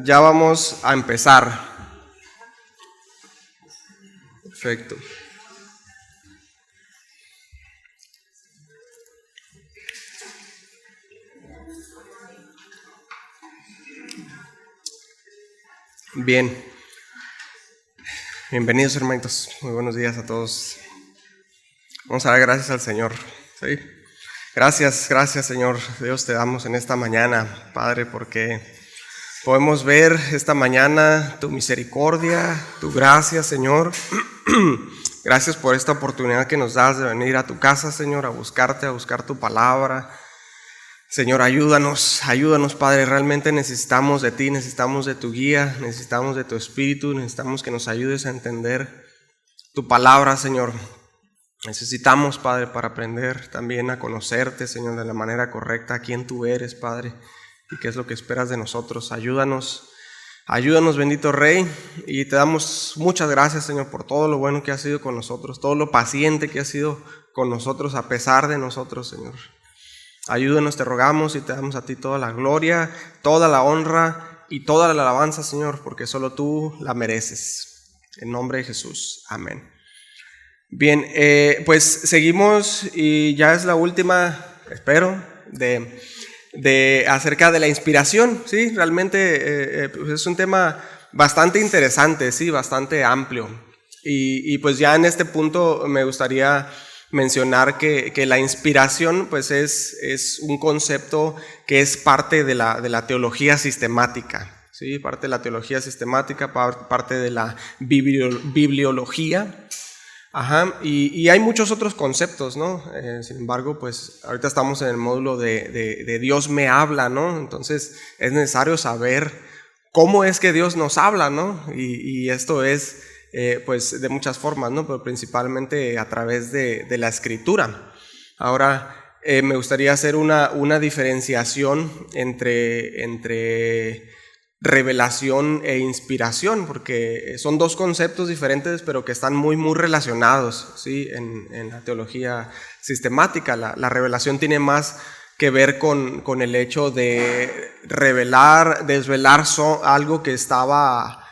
Ya vamos a empezar. Perfecto. Bien. Bienvenidos, hermanitos. Muy buenos días a todos. Vamos a dar gracias al Señor. ¿Sí? Gracias, Señor. Dios, te damos en esta mañana, Padre, porque podemos ver esta mañana tu misericordia, tu gracia, Señor. Gracias por esta oportunidad que nos das de venir a tu casa, Señor, a buscarte, a buscar tu palabra. Señor, ayúdanos, Padre. Realmente necesitamos de ti, necesitamos de tu guía, necesitamos de tu espíritu, necesitamos que nos ayudes a entender tu palabra, Señor. Necesitamos, Padre, para aprender también a conocerte, Señor, de la manera correcta, quién tú eres, Padre, y qué es lo que esperas de nosotros. Ayúdanos, bendito Rey, y te damos muchas gracias, Señor, por todo lo bueno que has sido con nosotros, todo lo paciente que has sido con nosotros a pesar de nosotros, Señor. Ayúdanos, te rogamos, y te damos a ti toda la gloria, toda la honra y toda la alabanza, Señor, porque solo tú la mereces. En nombre de Jesús. Amén. Bien, pues seguimos y ya es la última, espero, de acerca de la inspiración, ¿sí? Realmente pues es un tema bastante interesante, ¿sí? Bastante amplio. Y pues ya en este punto me gustaría mencionar que la inspiración pues es un concepto que es parte de la teología sistemática, ¿sí? Parte de la teología sistemática, parte de la bibliología. Ajá, y hay muchos otros conceptos, ¿no? Sin embargo, pues ahorita estamos en el módulo de Dios me habla, ¿no? Entonces es necesario saber cómo es que Dios nos habla, ¿no? Y esto es pues de muchas formas, ¿no? Pero principalmente a través de la escritura. Ahora me gustaría hacer una diferenciación entre revelación e inspiración, porque son dos conceptos diferentes, pero que están muy relacionados, ¿sí? En la teología sistemática. La revelación tiene más que ver con el hecho de desvelar algo que estaba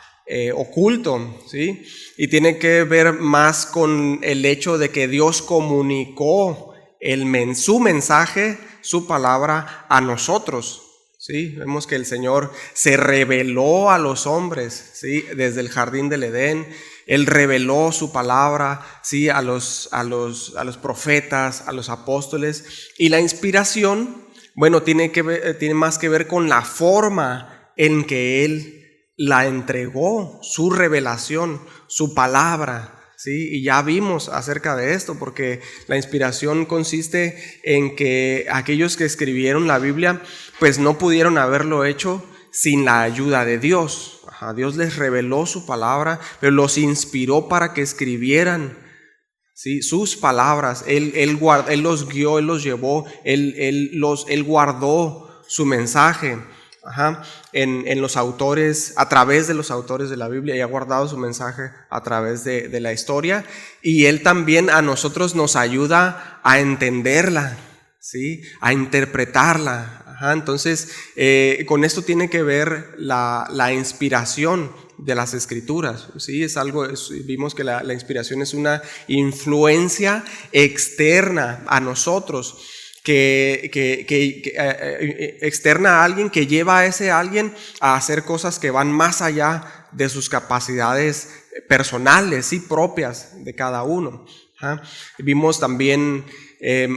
oculto, ¿sí? Y tiene que ver más con el hecho de que Dios comunicó su mensaje, su palabra a nosotros. Sí, vemos que el Señor se reveló a los hombres, ¿sí? Desde el jardín del Edén. Él reveló su palabra, ¿sí? a los profetas, a los apóstoles. Y la inspiración, bueno, tiene más que ver con la forma en que Él la entregó, su revelación, su palabra. Sí, y ya vimos acerca de esto, porque la inspiración consiste en que aquellos que escribieron la Biblia pues no pudieron haberlo hecho sin la ayuda de Dios. Dios les reveló su palabra, pero los inspiró para que escribieran, ¿sí? Sus palabras. Él los guió, Él los llevó, Él guardó su mensaje. En los autores, a través de los autores de la Biblia, y ha guardado su mensaje a través de la historia, y Él también a nosotros nos ayuda a entenderla, ¿sí? A interpretarla. Entonces, con esto tiene que ver la inspiración de las Escrituras, ¿sí? Vimos que la inspiración es una influencia externa a nosotros, que externa a alguien, que lleva a ese alguien a hacer cosas que van más allá de sus capacidades personales y propias de cada uno. Vimos también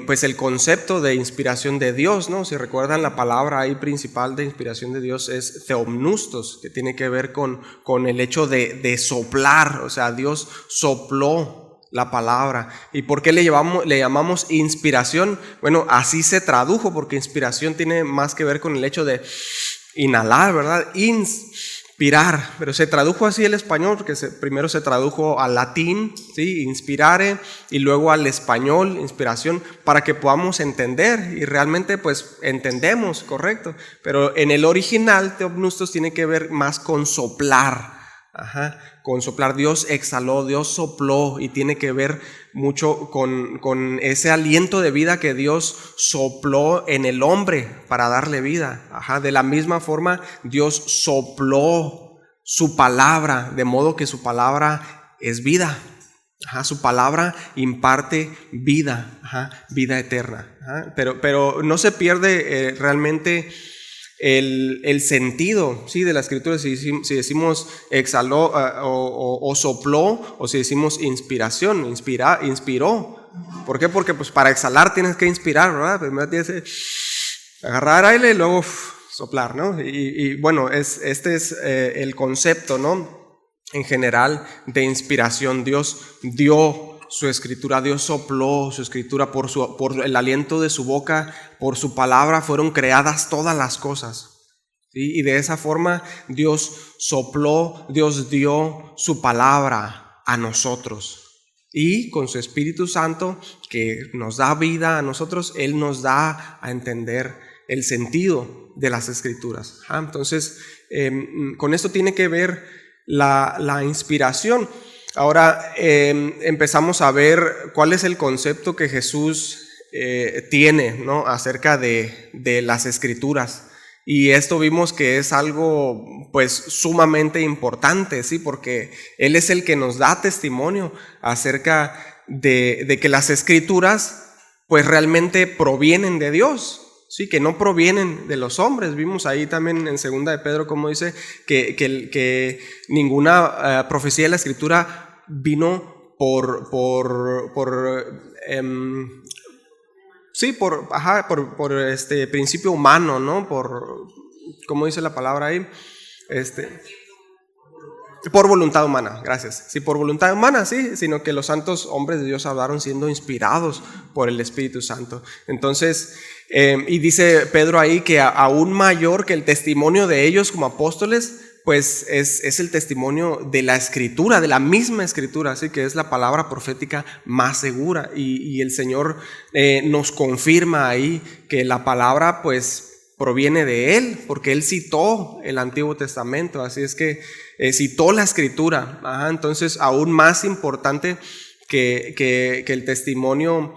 pues el concepto de inspiración de Dios, ¿no? Si recuerdan, la palabra ahí principal de inspiración de Dios es theopneustos, que tiene que ver con el hecho de soplar. O sea, Dios sopló la palabra. ¿Y por qué le llamamos inspiración? Bueno, así se tradujo, porque inspiración tiene más que ver con el hecho de inhalar, ¿verdad? Inspirar, pero se tradujo así el español, porque primero se tradujo al latín, ¿sí? Inspirare, y luego al español, inspiración, para que podamos entender, y realmente pues entendemos, correcto, pero en el original theopneustos tiene que ver más con soplar, con soplar. Dios exhaló, Dios sopló, y tiene que ver mucho con ese aliento de vida que Dios sopló en el hombre para darle vida. De la misma forma, Dios sopló su palabra, de modo que su palabra es vida. Su palabra imparte vida, vida eterna. Pero no se pierde realmente el sentido, ¿sí?, de la escritura, si decimos exhaló o sopló, o si decimos inspiración, inspiró. ¿Por qué? Porque pues para exhalar tienes que inspirar, ¿verdad? Primero tienes que agarrar aire y luego soplar, ¿no? Y bueno, este es el concepto, ¿no?, en general de inspiración. Dios dio su escritura, Dios sopló su escritura, por el aliento de su boca, por su palabra fueron creadas todas las cosas, ¿sí? Y de esa forma Dios sopló, Dios dio su palabra a nosotros, y con su Espíritu Santo que nos da vida a nosotros, Él nos da a entender el sentido de las escrituras. Entonces con esto tiene que ver la inspiración. Ahora empezamos a ver cuál es el concepto que Jesús tiene, ¿no?, acerca de las escrituras. Y esto vimos que es algo pues sumamente importante, ¿sí?, porque Él es el que nos da testimonio acerca de que las escrituras pues realmente provienen de Dios. Sí, que no provienen de los hombres. Vimos ahí también en 2 de Pedro como dice que ninguna profecía de la escritura vino por principio humano, ¿no? ¿Cómo dice la palabra ahí? Por voluntad humana, gracias. Sí, por voluntad humana, sí, sino que los santos hombres de Dios hablaron siendo inspirados por el Espíritu Santo. Entonces, y dice Pedro ahí que aún mayor que el testimonio de ellos como apóstoles, pues es el testimonio de la escritura, de la misma escritura, así que es la palabra profética más segura. Y el Señor nos confirma ahí que la palabra pues proviene de Él, porque Él citó el Antiguo Testamento, así es que citó la escritura. Entonces aún más importante que el testimonio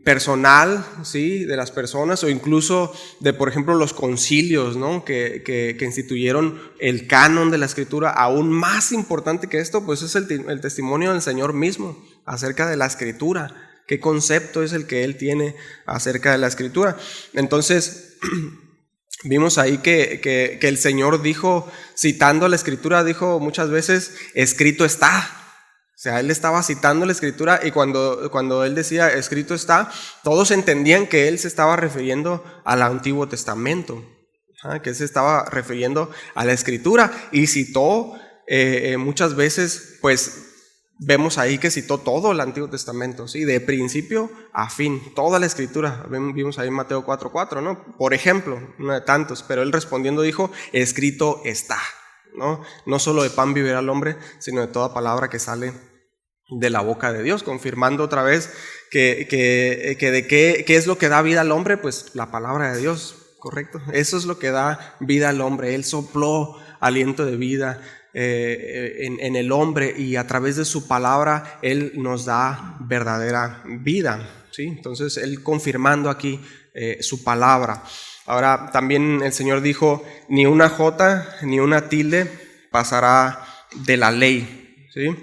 personal, ¿sí?, de las personas, o incluso de, por ejemplo, los concilios, ¿no?, que instituyeron el canon de la escritura. Aún más importante que esto pues es el testimonio del Señor mismo acerca de la escritura. ¿Qué concepto es el que Él tiene acerca de la escritura? Entonces vimos ahí que el Señor dijo, citando la escritura, dijo muchas veces, escrito está. O sea, Él estaba citando la escritura, y cuando Él decía escrito está, todos entendían que Él se estaba refiriendo al Antiguo Testamento, que Él se estaba refiriendo a la escritura, y citó muchas veces, pues vemos ahí que citó todo el Antiguo Testamento, ¿sí?, de principio a fin, toda la escritura. Vimos ahí en Mateo 4:4, ¿no?, por ejemplo, uno de tantos, pero Él respondiendo dijo, escrito está. No solo de pan vivirá el hombre, sino de toda palabra que sale de la boca de Dios, confirmando otra vez que de qué es lo que da vida al hombre, pues la palabra de Dios, correcto. Eso es lo que da vida al hombre. Él sopló aliento de vida en el hombre, y a través de su palabra Él nos da verdadera vida, ¿sí? Entonces Él confirmando aquí su palabra. Ahora también el Señor dijo, ni una jota ni una tilde pasará de la ley, ¿sí?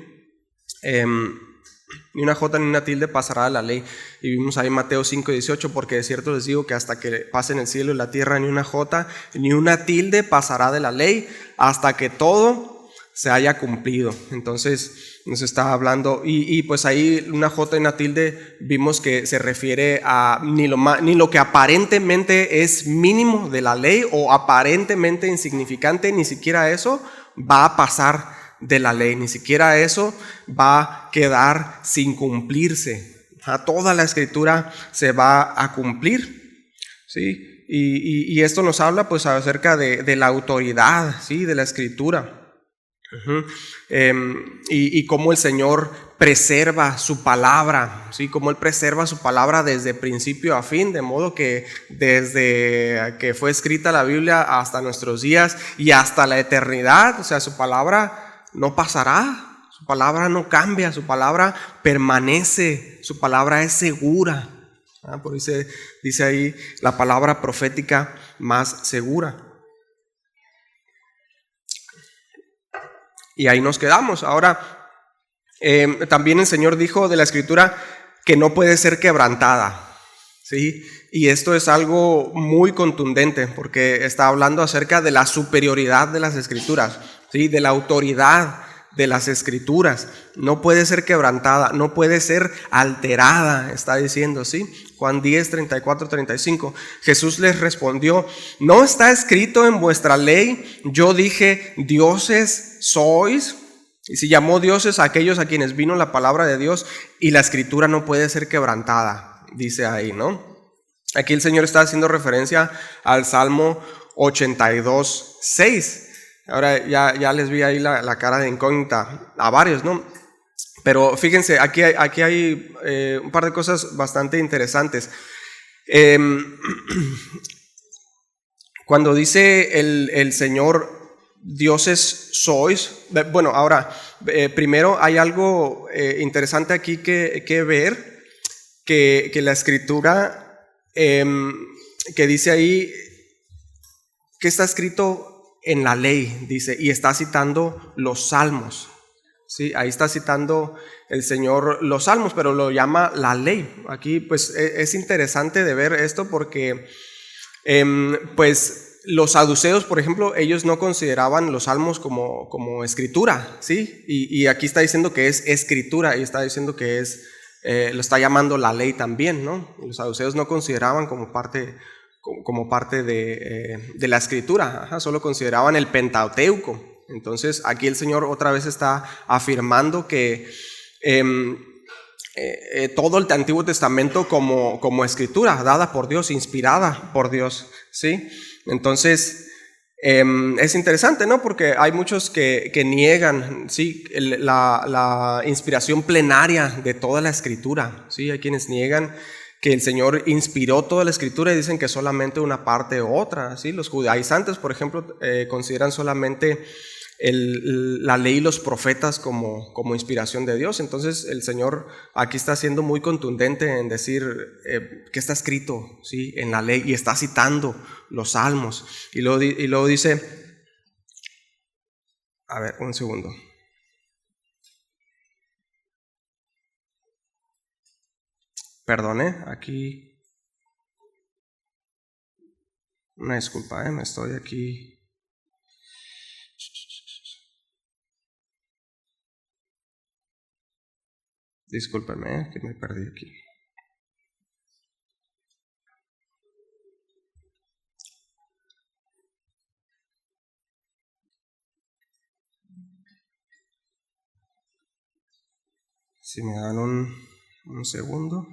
Ni una jota ni una tilde pasará de la ley. Y vimos ahí Mateo 5:18, porque de cierto les digo que hasta que pasen el cielo y la tierra, ni una jota ni una tilde pasará de la ley, hasta que todo se haya cumplido. Entonces nos está hablando, y pues ahí una jota y una tilde vimos que se refiere a ni lo que aparentemente es mínimo de la ley o aparentemente insignificante, ni siquiera eso va a pasar de la ley, ni siquiera eso va a quedar sin cumplirse. Toda la escritura se va a cumplir, ¿sí? Y esto nos habla pues acerca de la autoridad, ¿sí?, de la escritura. Y cómo el Señor preserva su palabra, ¿sí? Cómo Él preserva su palabra desde principio a fin, de modo que desde que fue escrita la Biblia hasta nuestros días y hasta la eternidad, o sea, su palabra no pasará, su palabra no cambia, su palabra permanece, su palabra es segura. Por eso dice ahí la palabra profética más segura. Y ahí nos quedamos. Ahora, también el Señor dijo de la Escritura que no puede ser quebrantada, ¿sí? Y esto es algo muy contundente porque está hablando acerca de la superioridad de las Escrituras, ¿sí? De la autoridad de las Escrituras. No puede ser quebrantada, no puede ser alterada, está diciendo, ¿sí? Juan 10, 34, 35. Jesús les respondió: ¿no está escrito en vuestra ley, yo dije, dioses sois? Y si llamó dioses a aquellos a quienes vino la palabra de Dios, y la Escritura no puede ser quebrantada, dice ahí, ¿no? Aquí el Señor está haciendo referencia al Salmo 82, 6. Ahora ya les vi ahí la cara de incógnita a varios, ¿no? Pero fíjense, aquí hay un par de cosas bastante interesantes. Cuando dice el Señor, dioses sois, bueno, ahora, primero hay algo interesante aquí que ver, que la Escritura, que dice ahí, que está escrito en la ley, dice, y está citando los salmos. Sí, ahí está citando el Señor los salmos, pero lo llama la ley. Aquí pues es interesante de ver esto porque pues los saduceos, por ejemplo, ellos no consideraban los salmos como escritura, ¿sí? Y aquí está diciendo que es escritura y está diciendo que es, lo está llamando la ley también, ¿no? Los saduceos no consideraban como parte de la escritura, solo consideraban el Pentateuco. Entonces aquí el Señor otra vez está afirmando que todo el Antiguo Testamento como escritura dada por Dios, inspirada por Dios, ¿sí? Entonces es interesante, ¿no? Porque hay muchos que niegan, ¿sí? la inspiración plenaria de toda la escritura, ¿sí? Hay quienes niegan que el Señor inspiró toda la Escritura y dicen que solamente una parte u otra, ¿sí? Los judaizantes, por ejemplo, consideran solamente la ley y los profetas como inspiración de Dios. Entonces el Señor aquí está siendo muy contundente en decir que está escrito, ¿sí? En la ley, y está citando los salmos. Y luego dice, a ver, un segundo. Perdone, aquí, una disculpa, me estoy aquí. Discúlpeme, que me perdí aquí. Si me dan un segundo.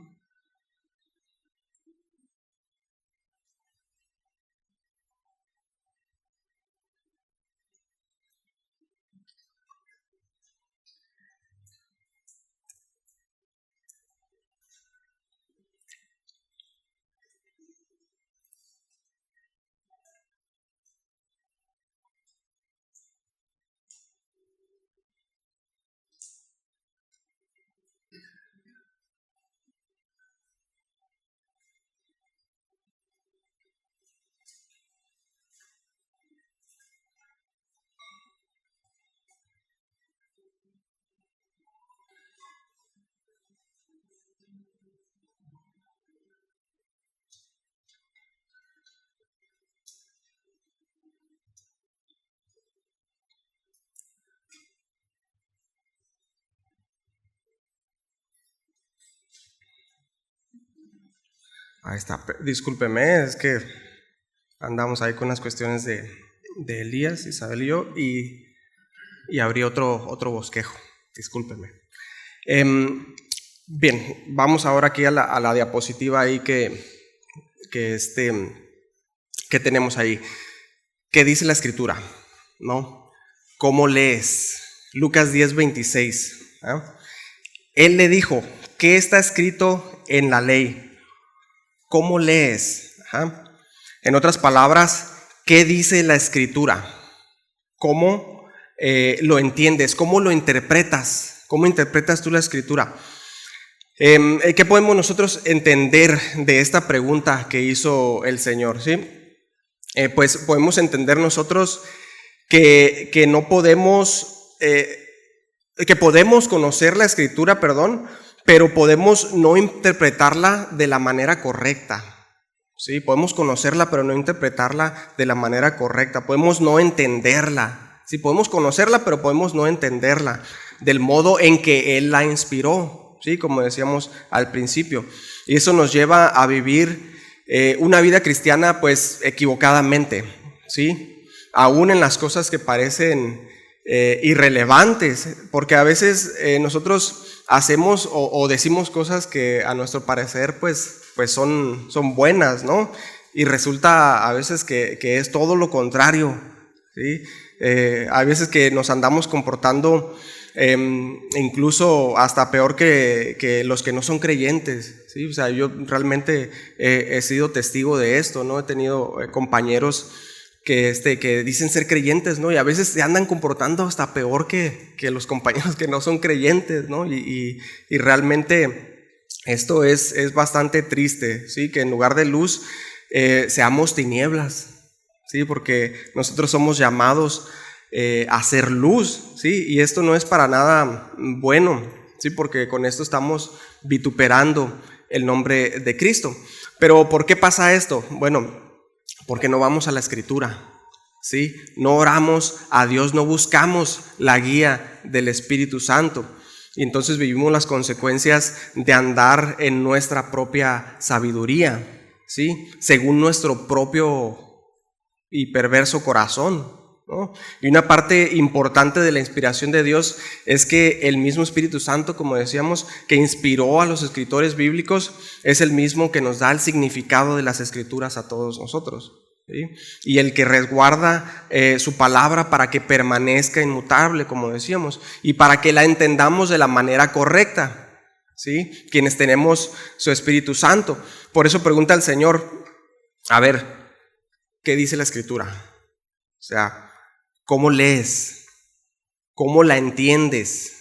Ahí está, discúlpeme, es que andamos ahí con las cuestiones de Elías, Isabel y yo, y abrí otro bosquejo, discúlpeme. Bien, vamos ahora aquí a la diapositiva ahí que tenemos ahí. ¿Qué dice la Escritura? ¿No? ¿Cómo lees? Lucas 10, 26. Él le dijo, ¿qué está escrito en la ley? ¿Cómo lees? En otras palabras, ¿qué dice la Escritura? ¿Cómo lo entiendes? ¿Cómo lo interpretas? ¿Cómo interpretas tú la Escritura? ¿Qué podemos nosotros entender de esta pregunta que hizo el Señor? ¿Sí? Pues podemos entender nosotros que no podemos, que podemos conocer la Escritura, pero podemos no interpretarla de la manera correcta. Sí, podemos conocerla, pero no interpretarla de la manera correcta. Podemos no entenderla. Sí, podemos conocerla, pero podemos no entenderla del modo en que Él la inspiró. Sí, como decíamos al principio. Y eso nos lleva a vivir una vida cristiana, pues, equivocadamente. Sí, aún en las cosas que parecen irrelevantes, porque a veces nosotros hacemos o decimos cosas que a nuestro parecer, pues son buenas, ¿no? Y resulta a veces que es todo lo contrario, ¿sí? Hay veces que nos andamos comportando incluso hasta peor que los que no son creyentes, ¿sí? O sea, yo realmente he sido testigo de esto, ¿no? He tenido compañeros que dicen ser creyentes, ¿no? Y a veces se andan comportando hasta peor que los compañeros que no son creyentes, ¿no? Y realmente esto es bastante triste, ¿sí? Que en lugar de luz seamos tinieblas, ¿sí? Porque nosotros somos llamados a ser luz, ¿sí? Y esto no es para nada bueno, ¿sí? Porque con esto estamos vituperando el nombre de Cristo. Pero ¿por qué pasa esto? Bueno, porque no vamos a la Escritura, ¿sí? No oramos a Dios, no buscamos la guía del Espíritu Santo. Y entonces vivimos las consecuencias de andar en nuestra propia sabiduría, ¿sí? Según nuestro propio y perverso corazón, ¿no? Y una parte importante de la inspiración de Dios es que el mismo Espíritu Santo, como decíamos, que inspiró a los escritores bíblicos, es el mismo que nos da el significado de las Escrituras a todos nosotros, ¿sí? Y el que resguarda su palabra para que permanezca inmutable, como decíamos, y para que la entendamos de la manera correcta, ¿sí? Quienes tenemos su Espíritu Santo. Por eso pregunta al Señor, a ver, ¿qué dice la Escritura? O sea, ¿cómo lees? ¿Cómo la entiendes?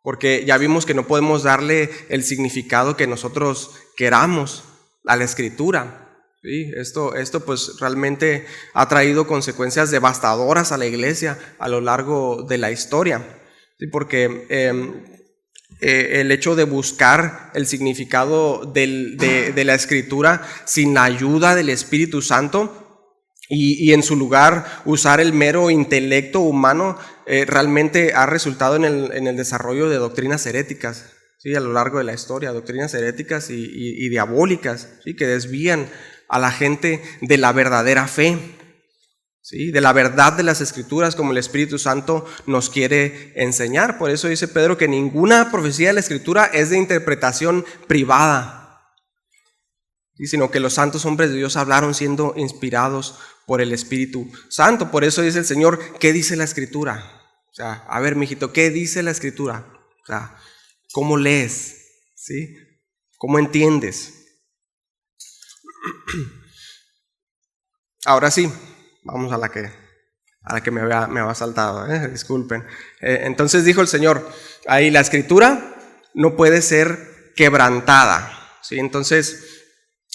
Porque ya vimos que no podemos darle el significado que nosotros queramos a la Escritura, ¿sí? Esto pues realmente ha traído consecuencias devastadoras a la iglesia a lo largo de la historia, ¿sí? Porque el hecho de buscar el significado de la Escritura sin la ayuda del Espíritu Santo y en su lugar usar el mero intelecto humano realmente ha resultado en el desarrollo de doctrinas heréticas, ¿sí? A lo largo de la historia, doctrinas heréticas y diabólicas, ¿sí? Que desvían a la gente de la verdadera fe, ¿sí? De la verdad de las Escrituras, como el Espíritu Santo nos quiere enseñar. Por eso dice Pedro que ninguna profecía de la Escritura es de interpretación privada, ¿sí? Sino que los santos hombres de Dios hablaron siendo inspirados por el Espíritu Santo. Por eso dice el Señor, ¿qué dice la Escritura? O sea, a ver, mijito, ¿qué dice la Escritura? O sea, ¿cómo lees? ¿Sí? ¿Cómo entiendes? Ahora sí, vamos a la que me había saltado, disculpen. Entonces dijo el Señor, ahí la Escritura no puede ser quebrantada, ¿sí? Entonces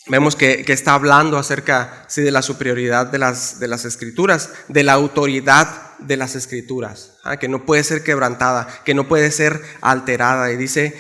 vemos que está hablando acerca, sí, de la superioridad de las Escrituras, de la autoridad de las Escrituras, que no puede ser quebrantada, que no puede ser alterada. Y dice,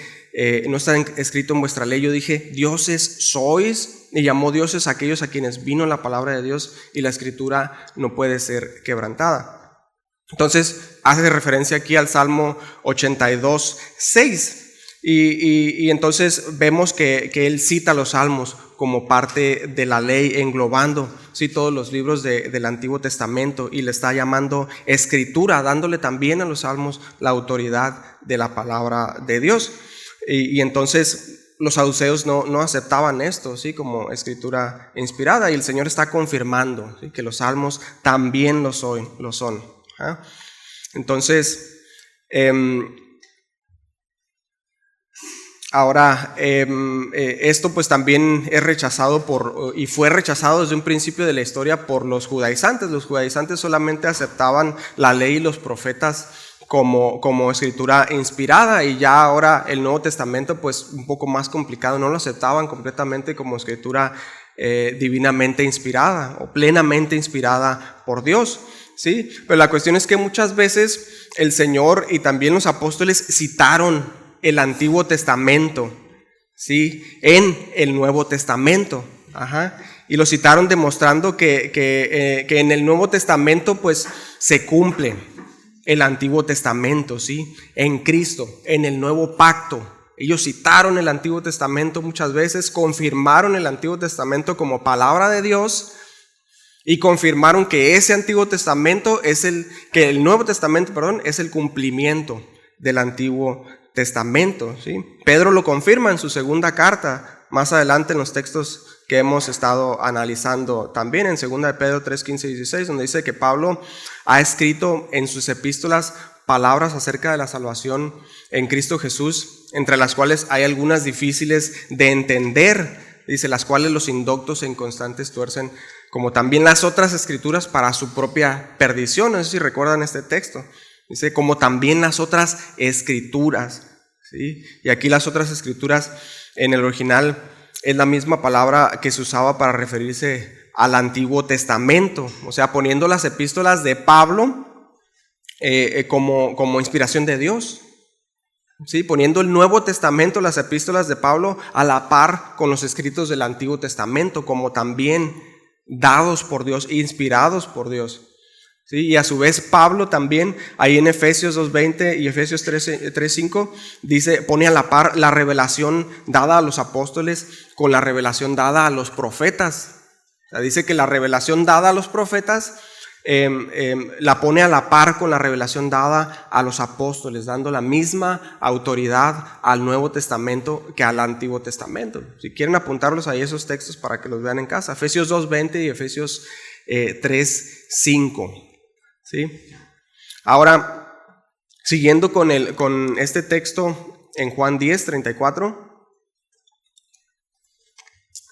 no está escrito en vuestra ley, yo dije, dioses sois, y llamó dioses a aquellos a quienes vino la palabra de Dios, y la Escritura no puede ser quebrantada. Entonces hace referencia aquí al Salmo 82:6. Y entonces vemos que él cita los salmos como parte de la ley, englobando, sí, todos los libros del Antiguo Testamento, y le está llamando escritura, dándole también a los salmos la autoridad de la palabra de Dios. Y entonces los saduceos no aceptaban esto, ¿sí?, como escritura inspirada, y el Señor está confirmando, ¿sí?, que los salmos también lo son. Entonces, Ahora, esto pues también es rechazado y fue rechazado desde un principio de la historia por los judaizantes. Los judaizantes solamente aceptaban la ley y los profetas como escritura inspirada, y ya ahora el Nuevo Testamento pues un poco más complicado, no lo aceptaban completamente como escritura divinamente inspirada o plenamente inspirada por Dios, ¿sí? Pero la cuestión es que muchas veces el Señor y también los apóstoles citaron el Antiguo Testamento, ¿sí?, en el Nuevo Testamento. Y lo citaron demostrando que en el Nuevo Testamento pues se cumple el Antiguo Testamento, ¿sí?, en Cristo, en el nuevo pacto. Ellos citaron el Antiguo Testamento muchas veces, confirmaron el Antiguo Testamento como palabra de Dios y confirmaron que ese Antiguo Testamento que el Nuevo Testamento, es el cumplimiento del Antiguo Testamento, ¿sí? Pedro lo confirma en su segunda carta, más adelante en los textos que hemos estado analizando también, en 2 de Pedro 3, 15 y 16, donde dice que Pablo ha escrito en sus epístolas palabras acerca de la salvación en Cristo Jesús, entre las cuales hay algunas difíciles de entender, dice, las cuales los indoctos e inconstantes tuercen, como también las otras escrituras para su propia perdición. No sé si recuerdan este texto. Dice, como también las otras escrituras, ¿sí? Y aquí las otras escrituras en el original es la misma palabra que se usaba para referirse al Antiguo Testamento, o sea, poniendo las epístolas de Pablo como inspiración de Dios, ¿sí? Poniendo el Nuevo Testamento, las epístolas de Pablo, a la par con los escritos del Antiguo Testamento, como también dados por Dios, inspirados por Dios. ¿Sí? Y a su vez Pablo también, ahí en Efesios 2:20 y Efesios 3:5, dice, pone a la par la revelación dada a los apóstoles con la revelación dada a los profetas. O sea, dice que la revelación dada a los profetas la pone a la par con la revelación dada a los apóstoles, dando la misma autoridad al Nuevo Testamento que al Antiguo Testamento. Si quieren apuntarlos ahí esos textos para que los vean en casa, Efesios 2:20 y Efesios 3:5. ¿Sí? Ahora, siguiendo con este texto en Juan 10, 34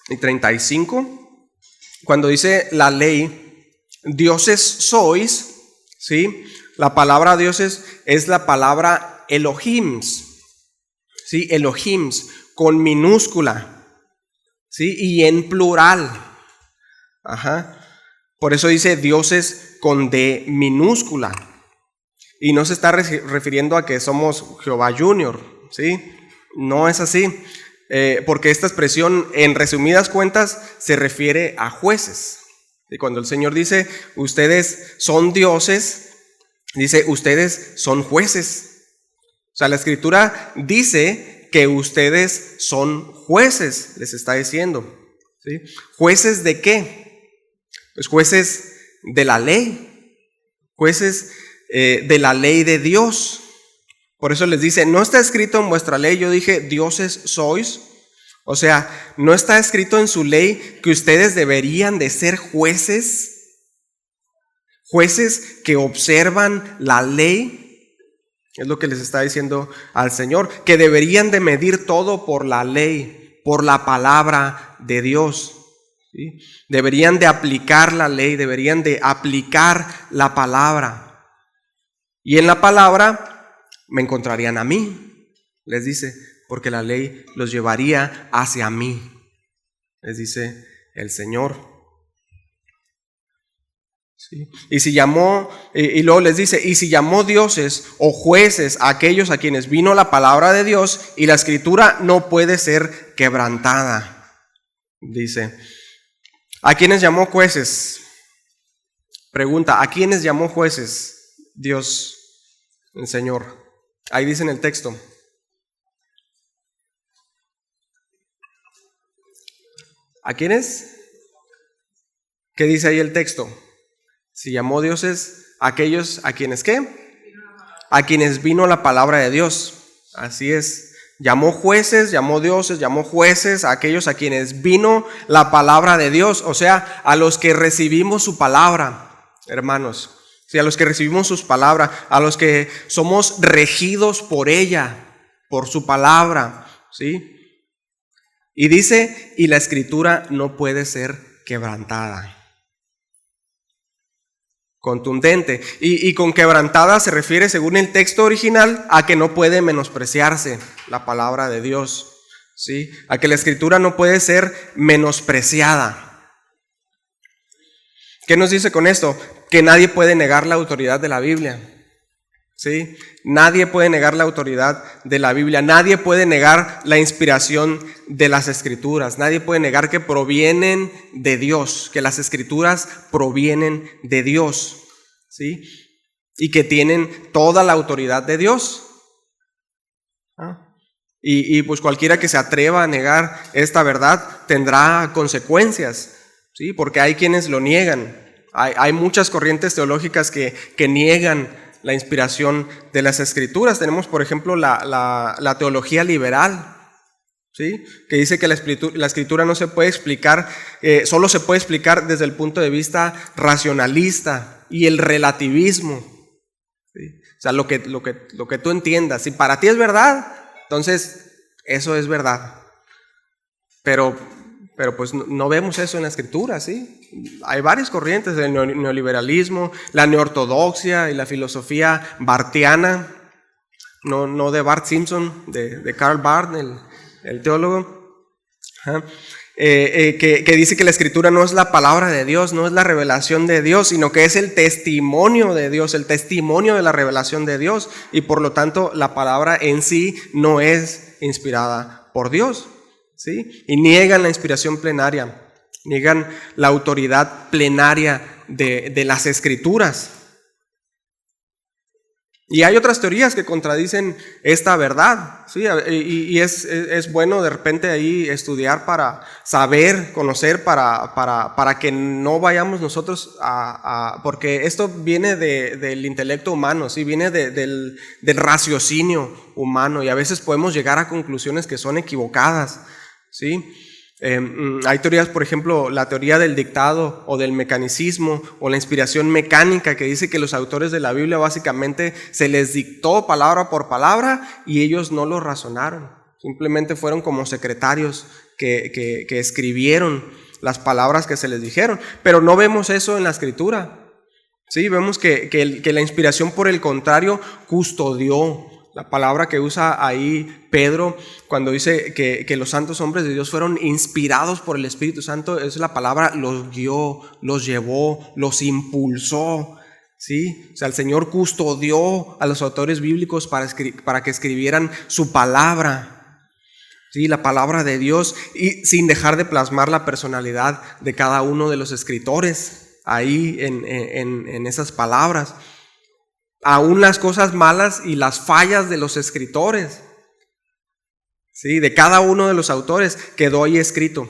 y 35, cuando dice la ley, dioses sois, ¿sí? La palabra dioses es la palabra Elohims, ¿sí? Elohims, con minúscula, ¿sí? Y en plural. Por eso dice dioses con D minúscula. Y no se está refiriendo a que somos Jehová Junior, ¿sí? No es así. Porque esta expresión, en resumidas cuentas, se refiere a jueces. Y cuando el Señor dice, ustedes son dioses, dice, ustedes son jueces. O sea, la Escritura dice que ustedes son jueces, les está diciendo, ¿sí? ¿Jueces de qué? Pues jueces de la ley, jueces de la ley de Dios. Por eso les dice, no está escrito en vuestra ley, yo dije, dioses sois. O sea, no está escrito en su ley que ustedes deberían de ser jueces, jueces que observan la ley. Es lo que les está diciendo al Señor, que deberían de medir todo por la ley, por la palabra de Dios. ¿Sí? Deberían de aplicar la ley, deberían de aplicar la palabra. Y en la palabra me encontrarían a mí, les dice, porque la ley los llevaría hacia mí, les dice el Señor. ¿Sí? Y luego les dice, y si llamó dioses o jueces a aquellos a quienes vino la palabra de Dios, y la Escritura no puede ser quebrantada, dice. ¿A quiénes llamó jueces? Pregunta, ¿a quiénes llamó jueces Dios, el Señor? Ahí dice en el texto. ¿A quiénes? ¿Qué dice ahí el texto? Si llamó dioses a aquellos a quienes ¿qué? A quienes vino la palabra de Dios. Así es. Llamó jueces, llamó dioses, llamó jueces a aquellos a quienes vino la palabra de Dios, o sea, a los que recibimos su palabra, hermanos, ¿sí? A los que recibimos sus palabras, a los que somos regidos por ella, por su palabra, ¿sí? Y dice, y la escritura no puede ser quebrantada. Contundente. Y con quebrantada se refiere, según el texto original, a que no puede menospreciarse la palabra de Dios, ¿sí? A que la escritura no puede ser menospreciada. ¿Qué nos dice con esto? Que nadie puede negar la autoridad de la Biblia, ¿sí? Nadie puede negar la autoridad de la Biblia. Nadie puede negar la inspiración de las escrituras. Nadie puede negar que provienen de Dios, que las escrituras provienen de Dios, ¿sí? Y que tienen toda la autoridad de Dios. Y pues cualquiera que se atreva a negar esta verdad tendrá consecuencias, ¿sí? Porque hay quienes lo niegan. Hay muchas corrientes teológicas que niegan la inspiración de las escrituras. Tenemos, por ejemplo, la teología liberal, ¿sí? Que dice que la escritura no se puede explicar, solo se puede explicar desde el punto de vista racionalista y el relativismo, ¿sí? O sea, lo que tú entiendas. Si para ti es verdad, entonces eso es verdad. Pero pues no vemos eso en la escritura, ¿sí? Hay varias corrientes del neoliberalismo, la neortodoxia y la filosofía barthiana, no de Bart Simpson, de Karl Barth, el teólogo, que dice que la escritura no es la palabra de Dios, no es la revelación de Dios, sino que es el testimonio de Dios, el testimonio de la revelación de Dios, y por lo tanto la palabra en sí no es inspirada por Dios, ¿sí? Y niegan la inspiración plenaria, niegan la autoridad plenaria de las escrituras. Y hay otras teorías que contradicen esta verdad, ¿sí? Y es bueno de repente ahí estudiar para saber, conocer, para que no vayamos nosotros porque esto viene del intelecto humano, ¿sí? Viene del raciocinio humano, y a veces podemos llegar a conclusiones que son equivocadas, ¿sí? Hay teorías, por ejemplo, la teoría del dictado o del mecanicismo o la inspiración mecánica, que dice que los autores de la Biblia básicamente se les dictó palabra por palabra y ellos no lo razonaron. Simplemente fueron como secretarios que escribieron las palabras que se les dijeron. Pero no vemos eso en la escritura, ¿sí? Vemos que la inspiración, por el contrario, custodió. La palabra que usa ahí Pedro cuando dice que los santos hombres de Dios fueron inspirados por el Espíritu Santo, es la palabra los guió, los llevó, los impulsó, ¿sí? O sea, el Señor custodió a los autores bíblicos para que escribieran su palabra, ¿sí? La palabra de Dios, y sin dejar de plasmar la personalidad de cada uno de los escritores ahí en esas palabras. Aún las cosas malas y las fallas de los escritores, ¿sí? De cada uno de los autores quedó ahí escrito.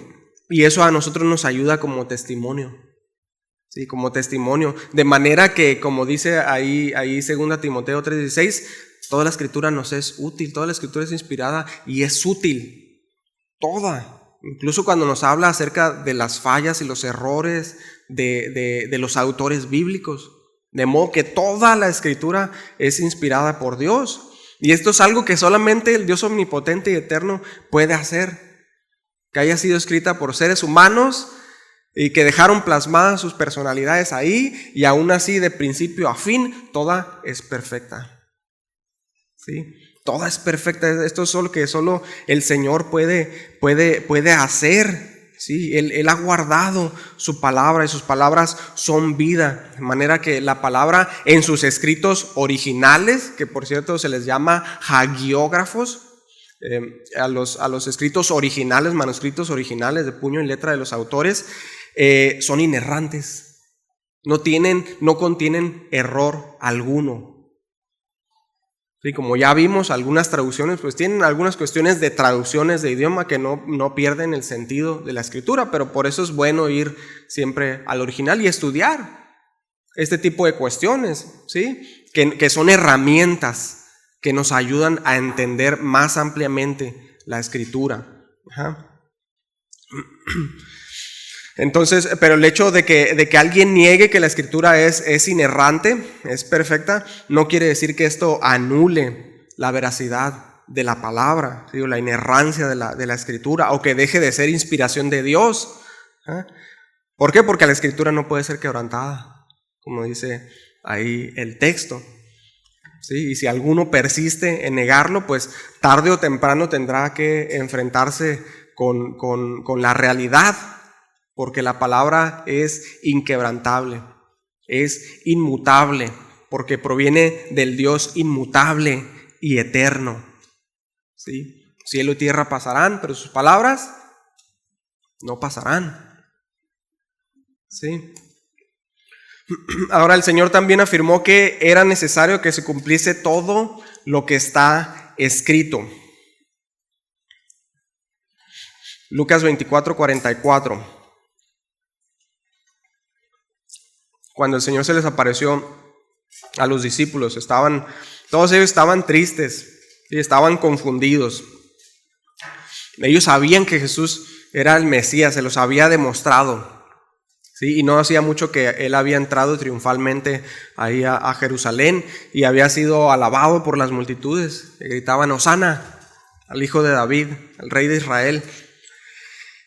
Y eso a nosotros nos ayuda como testimonio, ¿sí? Como testimonio. De manera que, como dice ahí 2 Timoteo 3:16, toda la escritura nos es útil, toda la escritura es inspirada y es útil. Toda. Incluso cuando nos habla acerca de las fallas y los errores de los autores bíblicos. De modo que toda la escritura es inspirada por Dios. Y esto es algo que solamente el Dios omnipotente y eterno puede hacer. Que haya sido escrita por seres humanos y que dejaron plasmadas sus personalidades ahí, y aún así de principio a fin toda es perfecta, ¿sí? Toda es perfecta. Esto es solo que solo el Señor puede hacer. Sí, Él ha guardado su palabra y sus palabras son vida, de manera que la palabra en sus escritos originales, que por cierto se les llama hagiógrafos, a los escritos originales, manuscritos originales de puño y letra de los autores, son inerrantes, no contienen error alguno. Sí, como ya vimos, algunas traducciones pues tienen algunas cuestiones de traducciones de idioma que no pierden el sentido de la escritura, pero por eso es bueno ir siempre al original y estudiar este tipo de cuestiones, ¿sí? Que son herramientas que nos ayudan a entender más ampliamente la escritura. Entonces, pero el hecho de que alguien niegue que la escritura es inerrante, es perfecta, no quiere decir que esto anule la veracidad de la palabra, ¿sí? O la inerrancia de la Escritura, o que deje de ser inspiración de Dios. ¿Por qué? Porque la Escritura no puede ser quebrantada, como dice ahí el texto. ¿Sí? Y si alguno persiste en negarlo, pues tarde o temprano tendrá que enfrentarse con la realidad, porque la palabra es inquebrantable, es inmutable, porque proviene del Dios inmutable y eterno. ¿Sí? Cielo y tierra pasarán, pero sus palabras no pasarán. ¿Sí? Ahora el Señor también afirmó que era necesario que se cumpliese todo lo que está escrito. Lucas 24:44. Cuando el Señor se les apareció a los discípulos, todos ellos estaban tristes y estaban confundidos. Ellos sabían que Jesús era el Mesías, se los había demostrado. ¿Sí? Y no hacía mucho que él había entrado triunfalmente ahí a Jerusalén y había sido alabado por las multitudes que gritaban Hosana al Hijo de David, al Rey de Israel.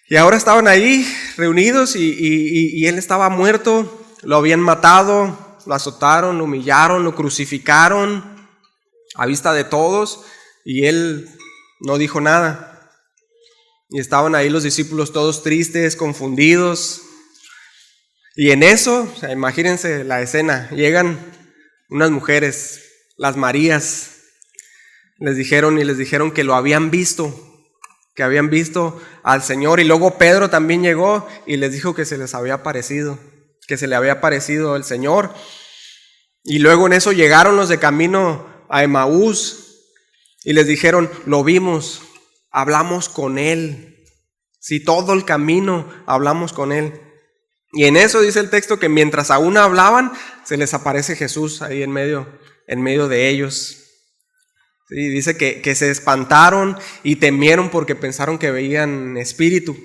Y ahora estaban ahí reunidos y él estaba muerto, lo habían matado, lo azotaron, lo humillaron, lo crucificaron a vista de todos y él no dijo nada. Y estaban ahí los discípulos todos tristes, confundidos. Y en eso, o sea, imagínense la escena, llegan unas mujeres, las Marías, les dijeron que lo habían visto, que habían visto al Señor. Y luego Pedro también llegó y les dijo que se les había aparecido, que se le había aparecido el Señor. Y luego en eso llegaron los de camino a Emaús y les dijeron, lo vimos, hablamos con él. Sí, todo el camino hablamos con él. Y en eso dice el texto que mientras aún hablaban, se les aparece Jesús ahí en medio de ellos. Sí, dice que se espantaron y temieron porque pensaron que veían espíritu.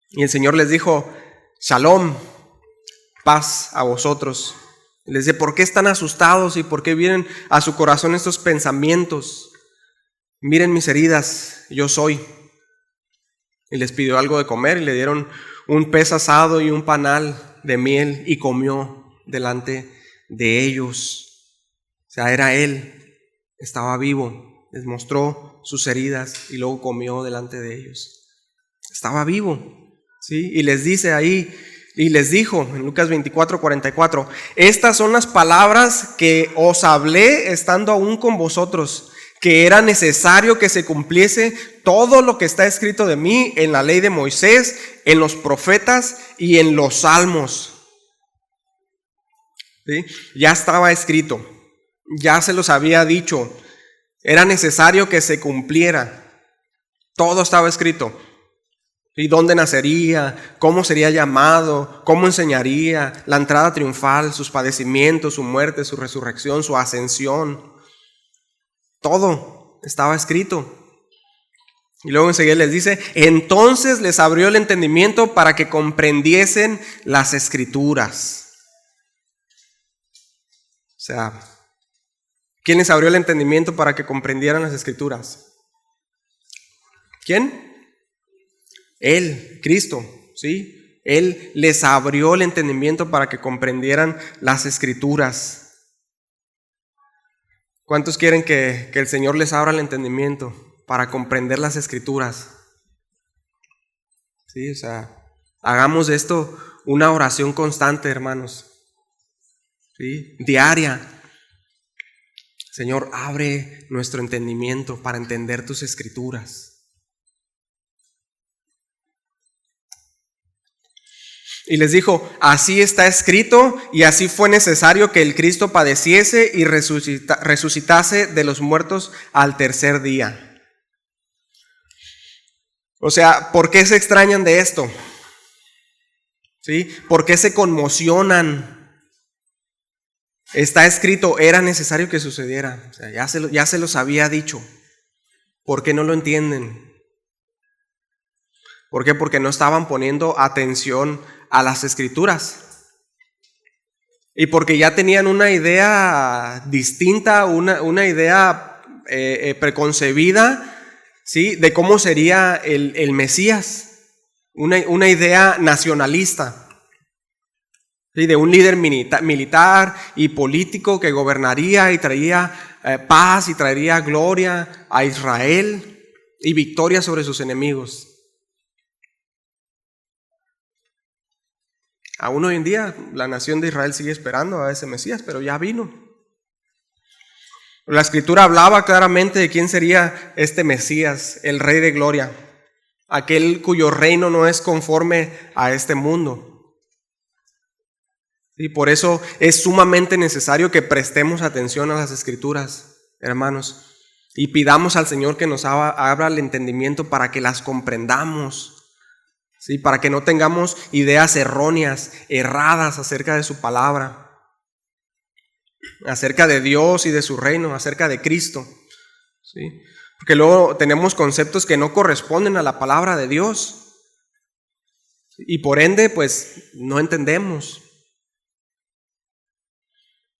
Y el Señor les dijo, Shalom, paz a vosotros. Y les dice, ¿por qué están asustados y por qué vienen a su corazón estos pensamientos? Miren mis heridas, yo soy. Y les pidió algo de comer y le dieron un pez asado y un panal de miel y comió delante de ellos. O sea, era él, estaba vivo, les mostró sus heridas y luego comió delante de ellos. Estaba vivo, ¿sí? Y les dice ahí, y les dijo en Lucas 24:44, estas son las palabras que os hablé estando aún con vosotros, que era necesario que se cumpliese todo lo que está escrito de mí en la ley de Moisés, en los profetas y en los salmos. ¿Sí? Ya estaba escrito, ya se los había dicho, era necesario que se cumpliera, todo estaba escrito. ¿Y dónde nacería? ¿Cómo sería llamado? ¿Cómo enseñaría? La entrada triunfal, sus padecimientos, su muerte, su resurrección, su ascensión. Todo estaba escrito. Y luego enseguida les dice, entonces les abrió el entendimiento para que comprendiesen las Escrituras. O sea, ¿quién les abrió el entendimiento para que comprendieran las Escrituras? ¿Quién? Él, Cristo, ¿sí? Él les abrió el entendimiento para que comprendieran las Escrituras. ¿Cuántos quieren que el Señor les abra el entendimiento para comprender las Escrituras? Sí, o sea, hagamos de esto una oración constante, hermanos. ¿Sí? Diaria. Señor, abre nuestro entendimiento para entender tus Escrituras. Y les dijo, así está escrito y así fue necesario que el Cristo padeciese y resucitase de los muertos al tercer día. O sea, ¿por qué se extrañan de esto? ¿Sí? ¿Por qué se conmocionan? Está escrito, era necesario que sucediera. O sea, ya se los había dicho. ¿Por qué no lo entienden? ¿Por qué? Porque no estaban poniendo atención a las Escrituras. Y porque ya tenían una idea distinta, una idea preconcebida, ¿sí?, de cómo sería el Mesías, una idea nacionalista, ¿sí?, de un líder militar y político que gobernaría y traería paz y traería gloria a Israel y victoria sobre sus enemigos. Aún hoy en día la nación de Israel sigue esperando a ese Mesías, pero ya vino. La Escritura hablaba claramente de quién sería este Mesías, el Rey de Gloria, aquel cuyo reino no es conforme a este mundo. Y por eso es sumamente necesario que prestemos atención a las Escrituras, hermanos, y pidamos al Señor que nos abra el entendimiento para que las comprendamos, ¿sí?, para que no tengamos ideas erróneas, erradas acerca de su palabra, acerca de Dios y de su reino, acerca de Cristo, ¿sí? Porque luego tenemos conceptos que no corresponden a la palabra de Dios y por ende pues no entendemos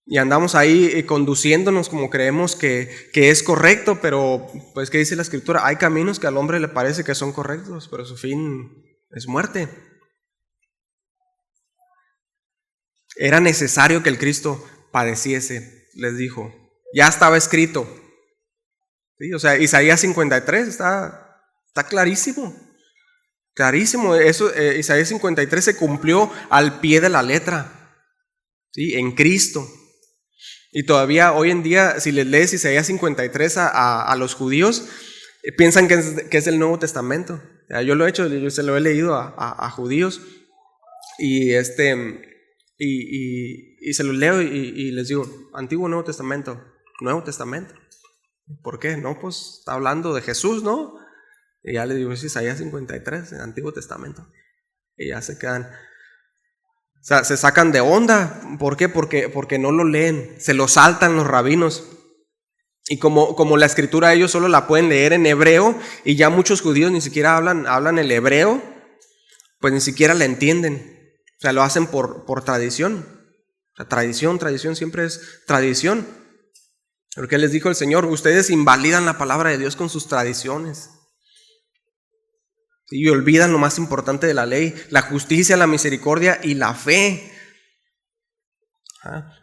y andamos ahí conduciéndonos como creemos que es correcto, pero pues ¿qué dice la Escritura? Hay caminos que al hombre le parece que son correctos, pero su fin es muerte. Era necesario que el Cristo padeciese, les dijo. Ya estaba escrito. ¿Sí? O sea, Isaías 53 está clarísimo. Clarísimo. Eso, Isaías 53 se cumplió al pie de la letra. ¿Sí? En Cristo. Y todavía hoy en día, si les lees Isaías 53 a los judíos, piensan que es el Nuevo Testamento. Yo lo he hecho, yo se lo he leído a judíos. Y se los leo y les digo, Antiguo, Nuevo Testamento, Nuevo Testamento. ¿Por qué? No, pues está hablando de Jesús, ¿no? Y ya les digo, es Isaías 53, el Antiguo Testamento. Y ya se quedan, o sea, se sacan de onda. ¿Por qué? Porque no lo leen, se lo saltan los rabinos. Y como la Escritura ellos solo la pueden leer en hebreo, y ya muchos judíos ni siquiera hablan el hebreo, pues ni siquiera la entienden. O sea, lo hacen por tradición. O sea, tradición siempre es tradición. Porque les dijo el Señor, ustedes invalidan la palabra de Dios con sus tradiciones. Y olvidan lo más importante de la ley, la justicia, la misericordia y la fe.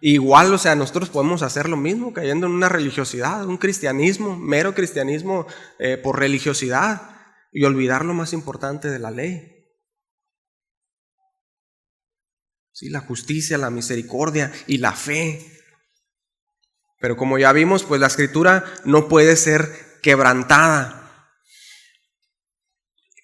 Igual, o sea, nosotros podemos hacer lo mismo, cayendo en una religiosidad, un cristianismo, mero cristianismo por religiosidad, y olvidar lo más importante de la ley. Sí, la justicia, la misericordia y la fe. Pero como ya vimos, pues la Escritura no puede ser quebrantada.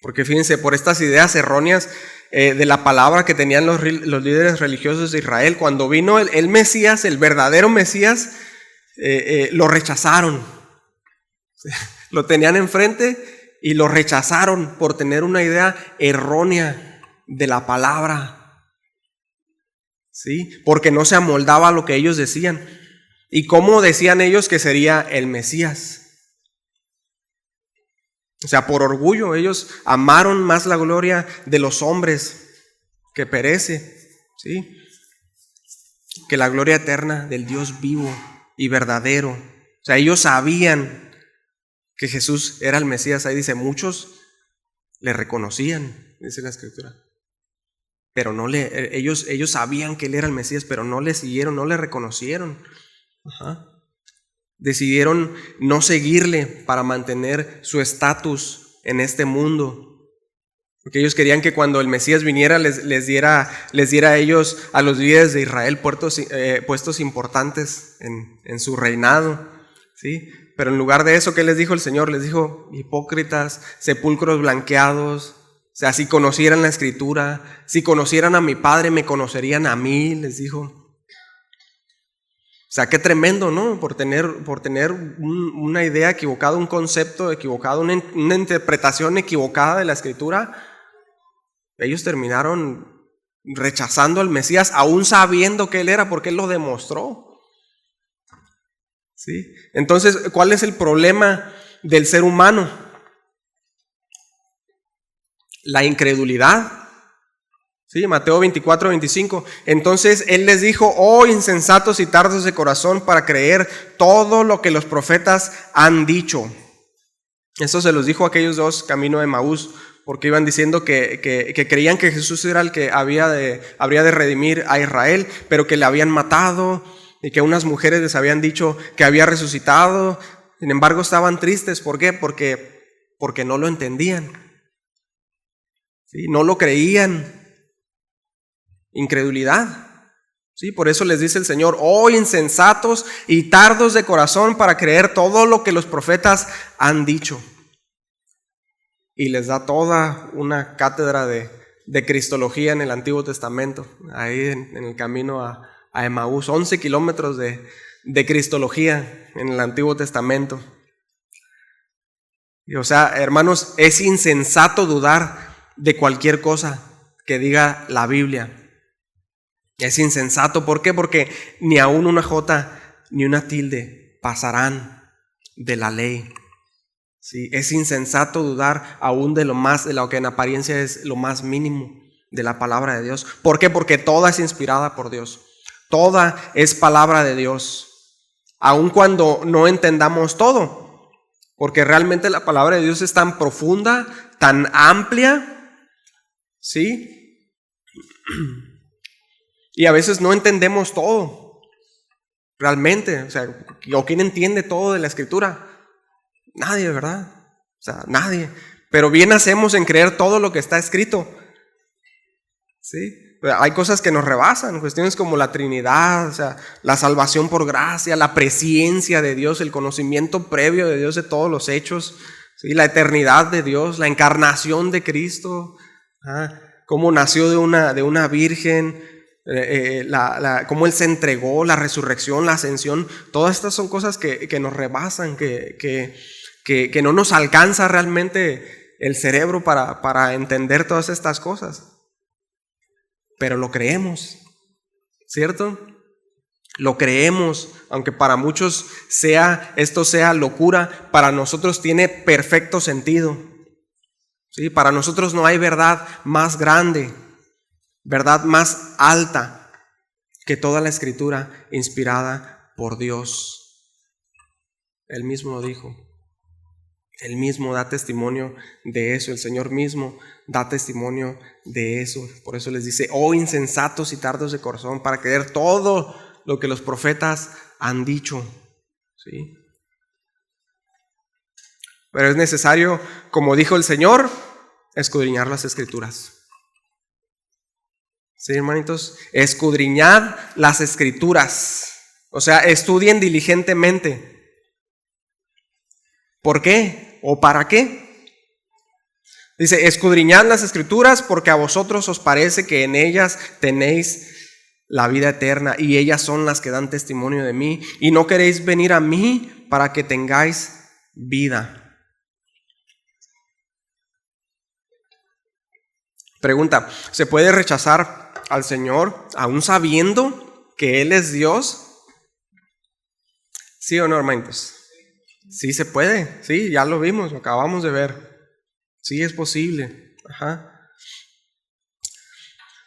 Porque fíjense, por estas ideas erróneas de la palabra que tenían los líderes religiosos de Israel, cuando vino el Mesías, el verdadero Mesías, lo rechazaron. Lo tenían enfrente y lo rechazaron por tener una idea errónea de la palabra. ¿Sí? Porque no se amoldaba a lo que ellos decían. ¿Y cómo decían ellos que sería el Mesías? O sea, por orgullo, ellos amaron más la gloria de los hombres que perece, ¿sí?, que la gloria eterna del Dios vivo y verdadero. O sea, ellos sabían que Jesús era el Mesías. Ahí dice, muchos le reconocían, dice la Escritura. Pero ellos sabían que Él era el Mesías, pero no le siguieron, no le reconocieron. Decidieron no seguirle para mantener su estatus en este mundo. Porque ellos querían que cuando el Mesías viniera les diera a ellos, a los líderes de Israel, puestos importantes en su reinado. ¿Sí? Pero en lugar de eso, ¿qué les dijo el Señor? Les dijo, hipócritas, sepulcros blanqueados. O sea, si conocieran la Escritura, si conocieran a mi Padre, me conocerían a mí, les dijo. O sea, qué tremendo, ¿no? Por tener una idea equivocada, un concepto equivocado, una interpretación equivocada de la Escritura, ellos terminaron rechazando al Mesías, aún sabiendo que Él era, porque Él lo demostró. ¿Sí? Entonces, ¿cuál es el problema del ser humano? La incredulidad. Sí, Mateo 24, 25. Entonces Él les dijo: oh insensatos y tardos de corazón para creer todo lo que los profetas han dicho. Esto se los dijo a aquellos dos camino de Emaús, porque iban diciendo que creían que Jesús era el que habría de redimir a Israel, pero que le habían matado y que unas mujeres les habían dicho que había resucitado. Sin embargo, estaban tristes. ¿Por qué? Porque no lo entendían. ¿Sí? No lo creían. Incredulidad. Sí, por eso les dice el Señor: oh insensatos y tardos de corazón para creer todo lo que los profetas han dicho. Y les da toda una cátedra de cristología en el Antiguo Testamento, ahí en el camino a Emaús. 11 kilómetros de cristología en el Antiguo Testamento. Y, o sea, hermanos, es insensato dudar de cualquier cosa que diga la Biblia. Es insensato. ¿Por qué? Porque ni aún una jota ni una tilde pasarán de la ley. Sí, es insensato dudar aún de lo que en apariencia es lo más mínimo de la palabra de Dios. ¿Por qué? Porque toda es inspirada por Dios. Toda es palabra de Dios. Aun cuando no entendamos todo. Porque realmente la palabra de Dios es tan profunda, tan amplia. ¿Sí? Y a veces no entendemos todo, realmente. O sea, ¿o quién entiende todo de la Escritura? Nadie, ¿verdad? O sea, nadie. Pero bien hacemos en creer todo lo que está escrito. ¿Sí? Hay cosas que nos rebasan, cuestiones como la Trinidad, o sea, la salvación por gracia, la presciencia de Dios, el conocimiento previo de Dios de todos los hechos, ¿sí? La eternidad de Dios, la encarnación de Cristo, cómo nació de una virgen, cómo Él se entregó, la resurrección, la ascensión. Todas estas son cosas que nos rebasan, que no nos alcanza realmente el cerebro para entender todas estas cosas. Pero lo creemos, ¿cierto? Lo creemos, aunque para muchos esto sea locura, para nosotros tiene perfecto sentido. ¿Sí? Para nosotros no hay verdad más grande, verdad más alta que toda la Escritura inspirada por Dios. Él mismo lo dijo. Él mismo da testimonio de eso. El Señor mismo da testimonio de eso. Por eso les dice: oh insensatos y tardos de corazón para creer todo lo que los profetas han dicho. ¿Sí? Pero es necesario, como dijo el Señor, escudriñar las Escrituras. ¿Sí, hermanitos? Escudriñad las Escrituras. O sea, estudien diligentemente. ¿Por qué? ¿O para qué? Dice: escudriñad las Escrituras porque a vosotros os parece que en ellas tenéis la vida eterna y ellas son las que dan testimonio de mí, y no queréis venir a mí para que tengáis vida. Pregunta: ¿se puede rechazar al Señor aún sabiendo que Él es Dios? ¿Sí o no, hermanitos? Sí se puede, sí, ya lo vimos, lo acabamos de ver. Sí es posible.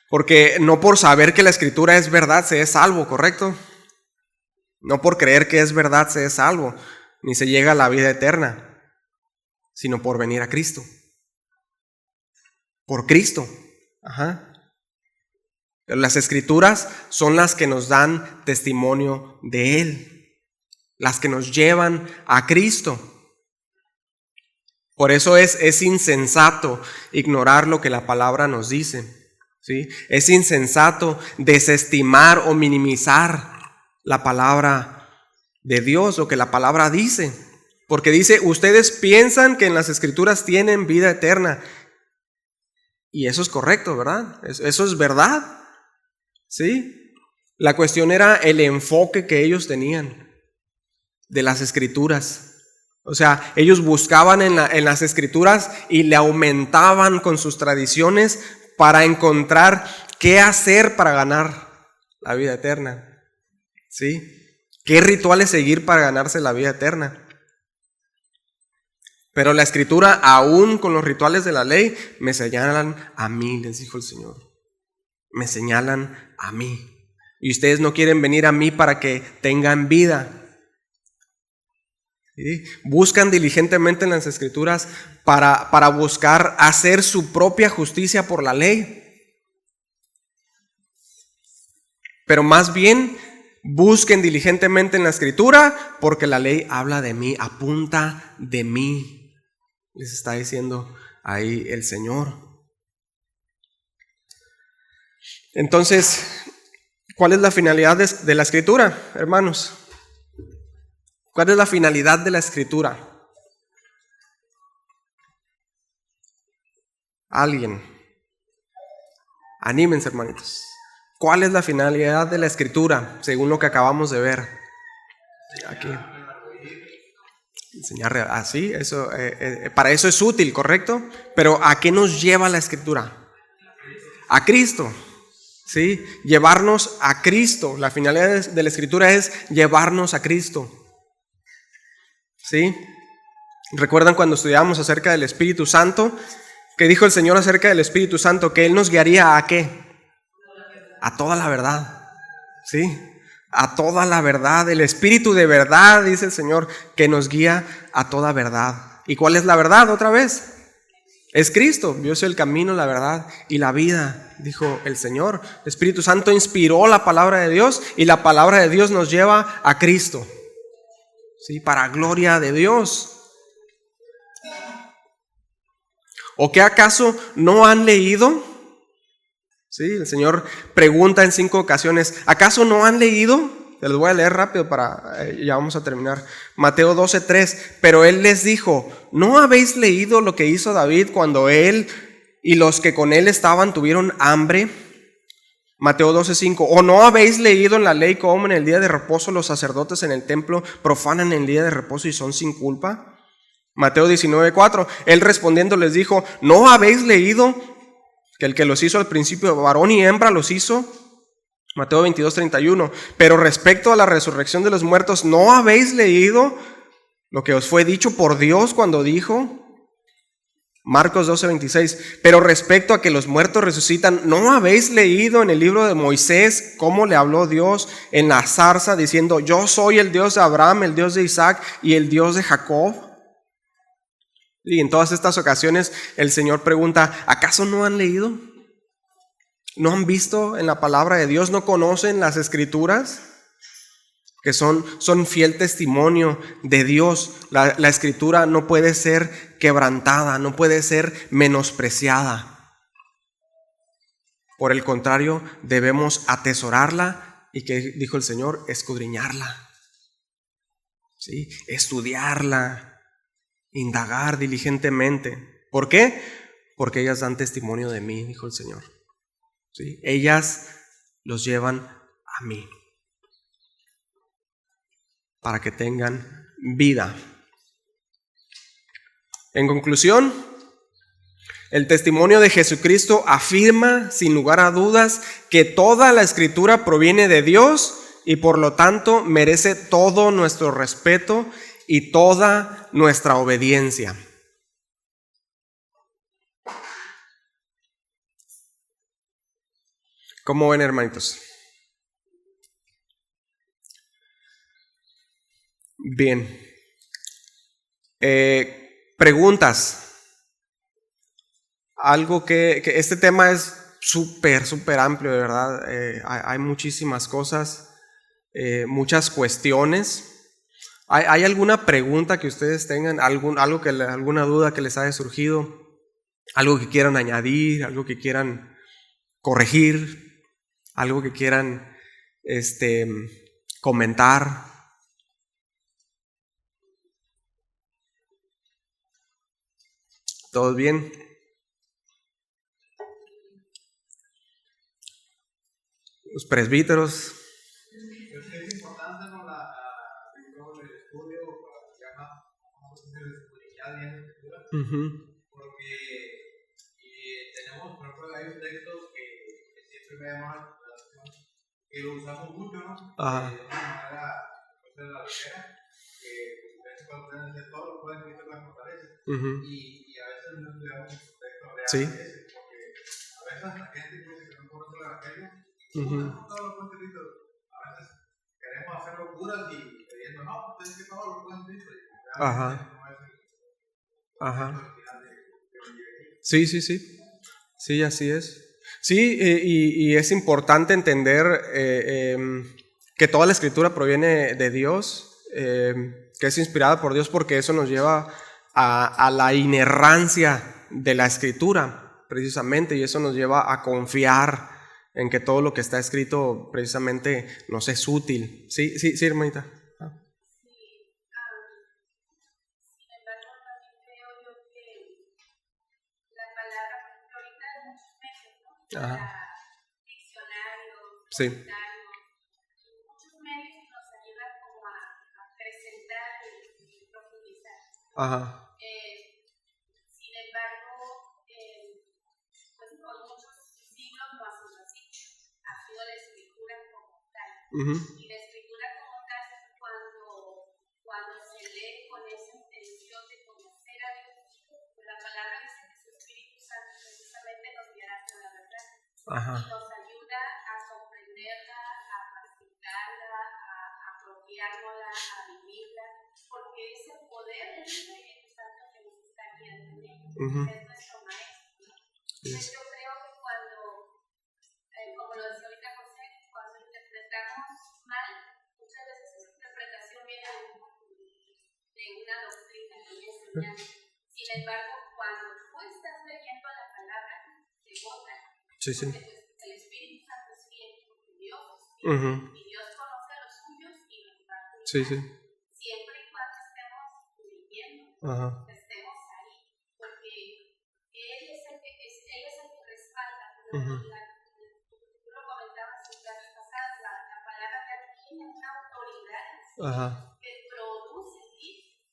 Porque no por saber que la Escritura es verdad se es salvo, ¿correcto? No por creer que es verdad se es salvo, ni se llega a la vida eterna, sino por venir a Cristo. Por Cristo. Pero las Escrituras son las que nos dan testimonio de Él, las que nos llevan a Cristo. Por eso es insensato ignorar lo que la palabra nos dice, ¿sí? Es insensato desestimar o minimizar la palabra de Dios, lo que la palabra dice. Porque dice: ustedes piensan que en las Escrituras tienen vida eterna. Y eso es correcto, ¿verdad? Eso es verdad, ¿sí? La cuestión era el enfoque que ellos tenían de las Escrituras. O sea, ellos buscaban en las Escrituras y le aumentaban con sus tradiciones para encontrar qué hacer para ganar la vida eterna. ¿Sí? ¿Qué rituales seguir para ganarse la vida eterna? Pero la Escritura, aún con los rituales de la ley, me señalan a mí, les dijo el Señor. me señalan a mí. Y ustedes no quieren venir a mí para que tengan vida. ¿Sí? Buscan diligentemente en las Escrituras para buscar hacer su propia justicia por la ley. Pero más bien busquen diligentemente en la Escritura porque la ley habla de mí, apunta de mí. Les está diciendo ahí el Señor. Entonces, ¿cuál es la finalidad de la Escritura, hermanos? ¿Cuál es la finalidad de la Escritura? Alguien. Anímense, hermanitos. ¿Cuál es la finalidad de la Escritura, según lo que acabamos de ver? Aquí. Enseñar así, eso, para eso es útil, ¿correcto? Pero ¿a qué nos lleva la Escritura? A Cristo. ¿Sí? Llevarnos a Cristo. La finalidad de la Escritura es llevarnos a Cristo. ¿Sí? ¿Recuerdan cuando estudiábamos acerca del Espíritu Santo? ¿Qué dijo el Señor acerca del Espíritu Santo? Que Él nos guiaría ¿a qué? A toda la verdad. ¿Sí? A toda la verdad. El Espíritu de verdad, dice el Señor, que nos guía a toda verdad. ¿Y cuál es la verdad otra vez? Es Cristo. Yo soy el camino, la verdad y la vida, dijo el Señor. El Espíritu Santo inspiró la palabra de Dios y la palabra de Dios nos lleva a Cristo. ¿Sí? Para gloria de Dios. ¿O qué acaso no han leído? Sí, el Señor pregunta en 5 ocasiones, ¿acaso no han leído? Se los voy a leer rápido ya vamos a terminar. Mateo 12:3, pero Él les dijo, ¿no habéis leído lo que hizo David cuando él y los que con él estaban tuvieron hambre? Mateo 12:5, ¿o no habéis leído en la ley cómo en el día de reposo los sacerdotes en el templo profanan el día de reposo y son sin culpa? Mateo 19:4, Él respondiendo les dijo, ¿no habéis leído que el que los hizo al principio varón y hembra los hizo? Mateo 22:31, pero respecto a la resurrección de los muertos, ¿no habéis leído lo que os fue dicho por Dios cuando dijo? Marcos 12:26, pero respecto a que los muertos resucitan, ¿no habéis leído en el libro de Moisés cómo le habló Dios en la zarza diciendo, yo soy el Dios de Abraham, el Dios de Isaac y el Dios de Jacob? Y en todas estas ocasiones el Señor pregunta, ¿acaso no han leído? ¿No han visto en la palabra de Dios? ¿No conocen las Escrituras? Que son fiel testimonio de Dios. La Escritura no puede ser quebrantada, no puede ser menospreciada. Por el contrario, debemos atesorarla y, ¿qué dijo el Señor? Escudriñarla. ¿Sí? Estudiarla. Indagar diligentemente. ¿Por qué? Porque ellas dan testimonio de mí, dijo el Señor. ¿Sí? Ellas los llevan a mí para que tengan vida. En conclusión, el testimonio de Jesucristo afirma sin lugar a dudas que toda la Escritura proviene de Dios y por lo tanto merece todo nuestro respeto y toda nuestra obediencia. ¿Cómo ven, hermanitos? Bien. Preguntas. Algo que este tema es súper amplio, de verdad. Hay muchísimas cosas, muchas cuestiones. ¿Hay alguna pregunta que ustedes tengan? ¿Alguna duda que les haya surgido? ¿Algo que quieran añadir? ¿Algo que quieran corregir? ¿Algo que quieran comentar? ¿Todos bien? Los presbíteros. Es importante con el estudio que se llama porque tenemos, por ejemplo, hay un texto que siempre me llama la atención, que lo usamos mucho, ¿no? De una manera de la ligera, que cuando pueden hacer todo, lo pueden hacer con la fortaleza. Y a veces no estudiamos el texto real, sí. Porque a veces la gente piensa que no conoce la evangelio. No todo lo puede Cristo. A veces queremos hacer locuras y creyendo, no, pues es que todo lo puede Cristo. Sí. Sí, así es. Sí, y es importante entender que toda la escritura proviene de Dios, que es inspirada por Dios, porque eso nos lleva a la inerrancia de la escritura, precisamente, y eso nos lleva a confiar en que todo lo que está escrito precisamente nos es útil. Sí, hermanita. Diccionarios, sí. Muchos medios que nos ayudan como a presentar y profundizar. Sin embargo, pues por muchos siglos no ha sido así. Ha sido la escritura como tal. Y la escritura como tal, cuando se lee con esa intención de conocer a Dios, pues la palabra dice que su Espíritu Santo precisamente nos guiará hacia la verdad. Y nos ayuda a comprenderla, a practicarla, a apropiárnosla, a vivirla, porque es el poder del Espíritu Santo que nos está guiando en ella. Es nuestro maestro. Entonces yo creo que cuando, como lo decía ahorita José, cuando interpretamos mal, muchas veces esa interpretación viene de una doctrina, de una enseñanza. Sin embargo, cuando tú estás leyendo la palabra, te goza. Sí. Porque el Espíritu Santo es fiel, porque Dios es fiel, y Dios conoce a los suyos y los va a cuidar. Siempre y cuando estemos viviendo, estemos ahí, porque Él es el que respalda. Tú lo comentabas en clases pasadas, la palabra ya tiene una autoridad que produce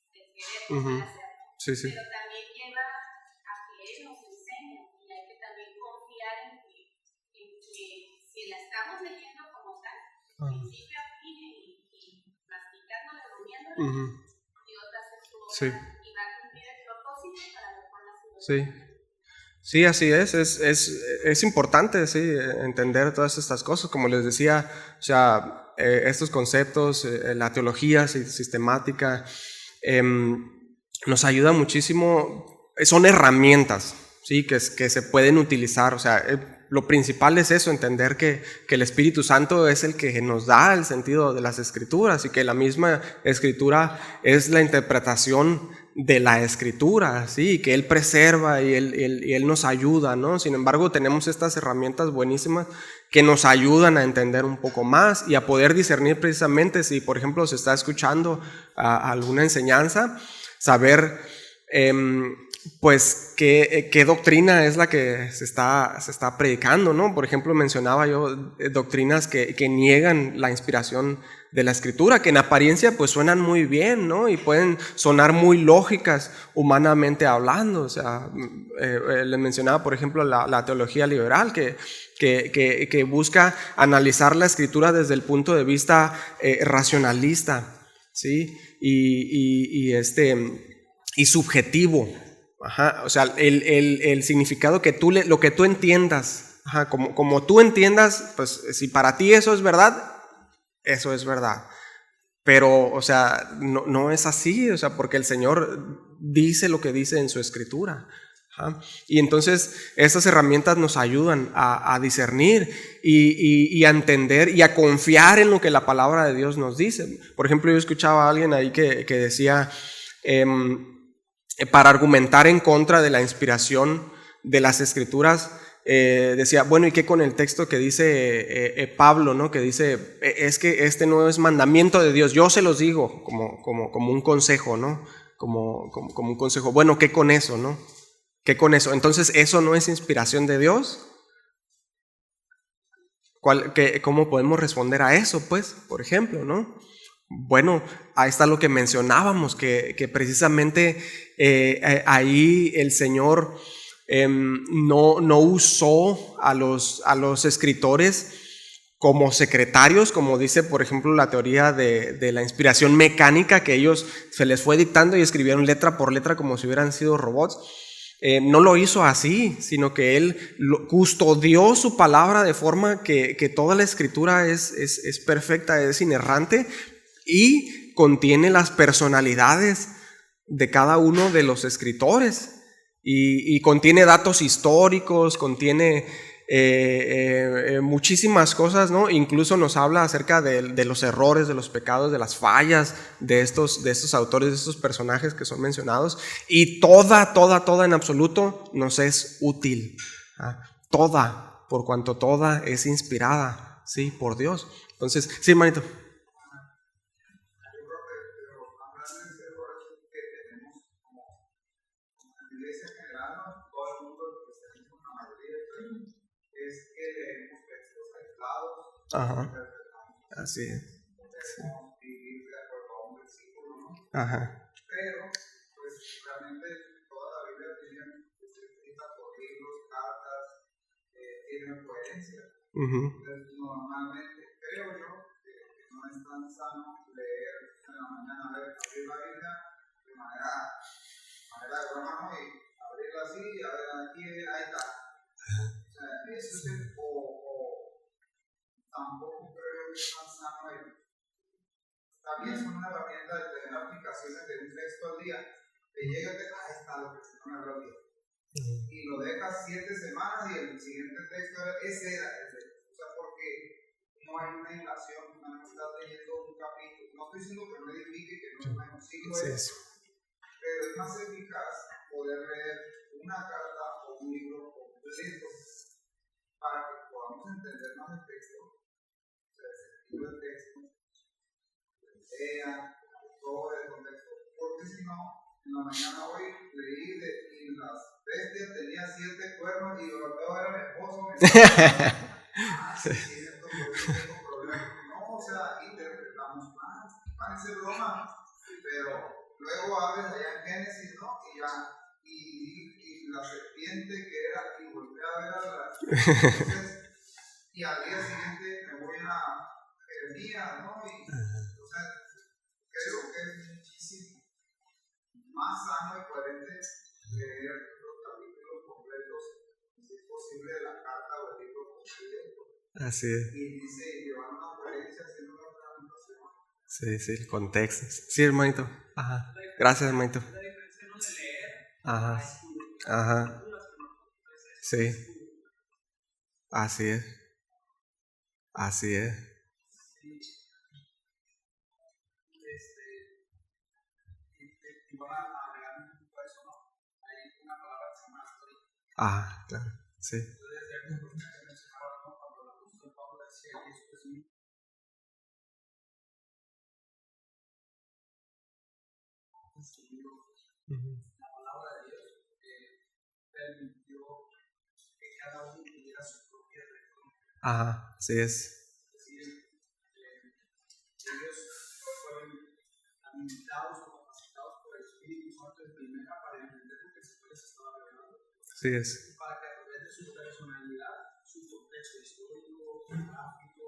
de querer hacer, pero también lleva a que Él nos enseñe, y hay que también confiar en que si la estamos leyendo como tal, principio a fin y masticándola, rumiándola, Dios va a hacer su obra y va a cumplir el propósito para lo cual ha sido. Sí, así es. Es importante, sí, entender todas estas cosas. Como les decía, o sea, estos conceptos, la teología sistemática, nos ayuda muchísimo. Son herramientas, sí, que se pueden utilizar. O sea, lo principal es eso, entender que el Espíritu Santo es el que nos da el sentido de las Escrituras y que la misma Escritura es la interpretación de la Escritura, ¿sí? Que Él preserva y Él nos ayuda, ¿no? Sin embargo, tenemos estas herramientas buenísimas que nos ayudan a entender un poco más y a poder discernir precisamente si, por ejemplo, se está escuchando alguna enseñanza, saber pues qué doctrina es la que se está predicando, ¿no? Por ejemplo, mencionaba yo doctrinas que niegan la inspiración de la Escritura, que en apariencia pues suenan muy bien, ¿no? Y pueden sonar muy lógicas humanamente hablando. O sea, les mencionaba, por ejemplo, la teología liberal que busca analizar la Escritura desde el punto de vista racionalista, ¿sí? Y subjetivo. O sea, el significado que lo que tú entiendas, como tú entiendas, pues si para ti eso es verdad, eso es verdad. Pero, o sea, no es así, o sea, porque el Señor dice lo que dice en su Escritura. Y entonces estas herramientas nos ayudan a discernir y a entender y a confiar en lo que la palabra de Dios nos dice. Por ejemplo, yo escuchaba a alguien ahí que decía, para argumentar en contra de la inspiración de las Escrituras, decía, bueno, ¿y qué con el texto que dice Pablo, ¿no? Que dice, es que este no es mandamiento de Dios, yo se los digo como un consejo, ¿no? Como un consejo. Bueno, ¿qué con eso, no? ¿Qué con eso? Entonces, ¿eso no es inspiración de Dios? ¿Cómo podemos responder a eso, pues? Por ejemplo, ¿no? Bueno, ahí está lo que mencionábamos, que precisamente ahí el Señor no usó a los escritores como secretarios, como dice, por ejemplo, la teoría de la inspiración mecánica, que ellos se les fue dictando y escribieron letra por letra como si hubieran sido robots. no lo hizo así, sino que Él custodió su palabra de forma que toda la escritura es perfecta, es inerrante y contiene las personalidades de cada uno de los escritores y contiene datos históricos, contiene muchísimas cosas, ¿no? Incluso nos habla acerca de los errores, de los pecados, de las fallas de estos autores, de estos personajes que son mencionados, y toda en absoluto nos es útil, toda, por cuanto toda es inspirada, ¿sí? Por Dios. Entonces, sí, hermanito. Ajá, así es. Sí. Ajá. Pero, pues, realmente toda la Biblia tiene escrita por libros, cartas, tiene coherencia. Entonces, normalmente creo yo que no es tan sano leer en la mañana, abrir la Biblia de manera de broma, ¿no? Y abrirla así, a ver, aquí, ahí está. O sea, eso es tampoco creo que es tan sano ahí. También es una herramienta de tener aplicaciones de un texto al día. Te llega, ahí está lo que se me habló al día. Y lo dejas 7 semanas y el siguiente texto, ese era el texto. O sea, porque no hay una relación, no estás leyendo un capítulo. No estoy diciendo que no edifique, que no es menos, sí lo es. Pero es más eficaz poder leer una carta o un libro completo para que podamos entender más el texto, o sea, el sentido del texto, la idea, todo el contexto. Porque si no, en la mañana hoy leí y las bestias tenían 7 cuernos y lo que era mi esposo. Sí, esto tengo problemas. No, o sea, interpretamos mal. Parece broma, pero luego abres allá en Génesis, ¿no? Y ya, y la serpiente que era, y volteé a ver a las. Entonces, y al día siguiente me voy a Jeremías, ¿no? Y, o sea, creo que es muchísimo más sano y coherente leer los capítulos completos, si es posible, de la carta o el libro completo. Así es. Y dice, llevar una coherencia haciendo una transmutación. Sí, el contexto. Sí, hermanito. Ajá. Gracias, hermanito. Ajá. Ajá. Sí. Así es. Así es. Ah, claro. Sí. La palabra de Dios permitió que cada uno tuviera su propia religión. Ajá, así es. Es decir, ellos fueron habilitados o capacitados por el Espíritu Santo en primera para entender lo que se les estaba revelando. Así es. Para que a través de su personalidad, su contexto histórico, geográfico,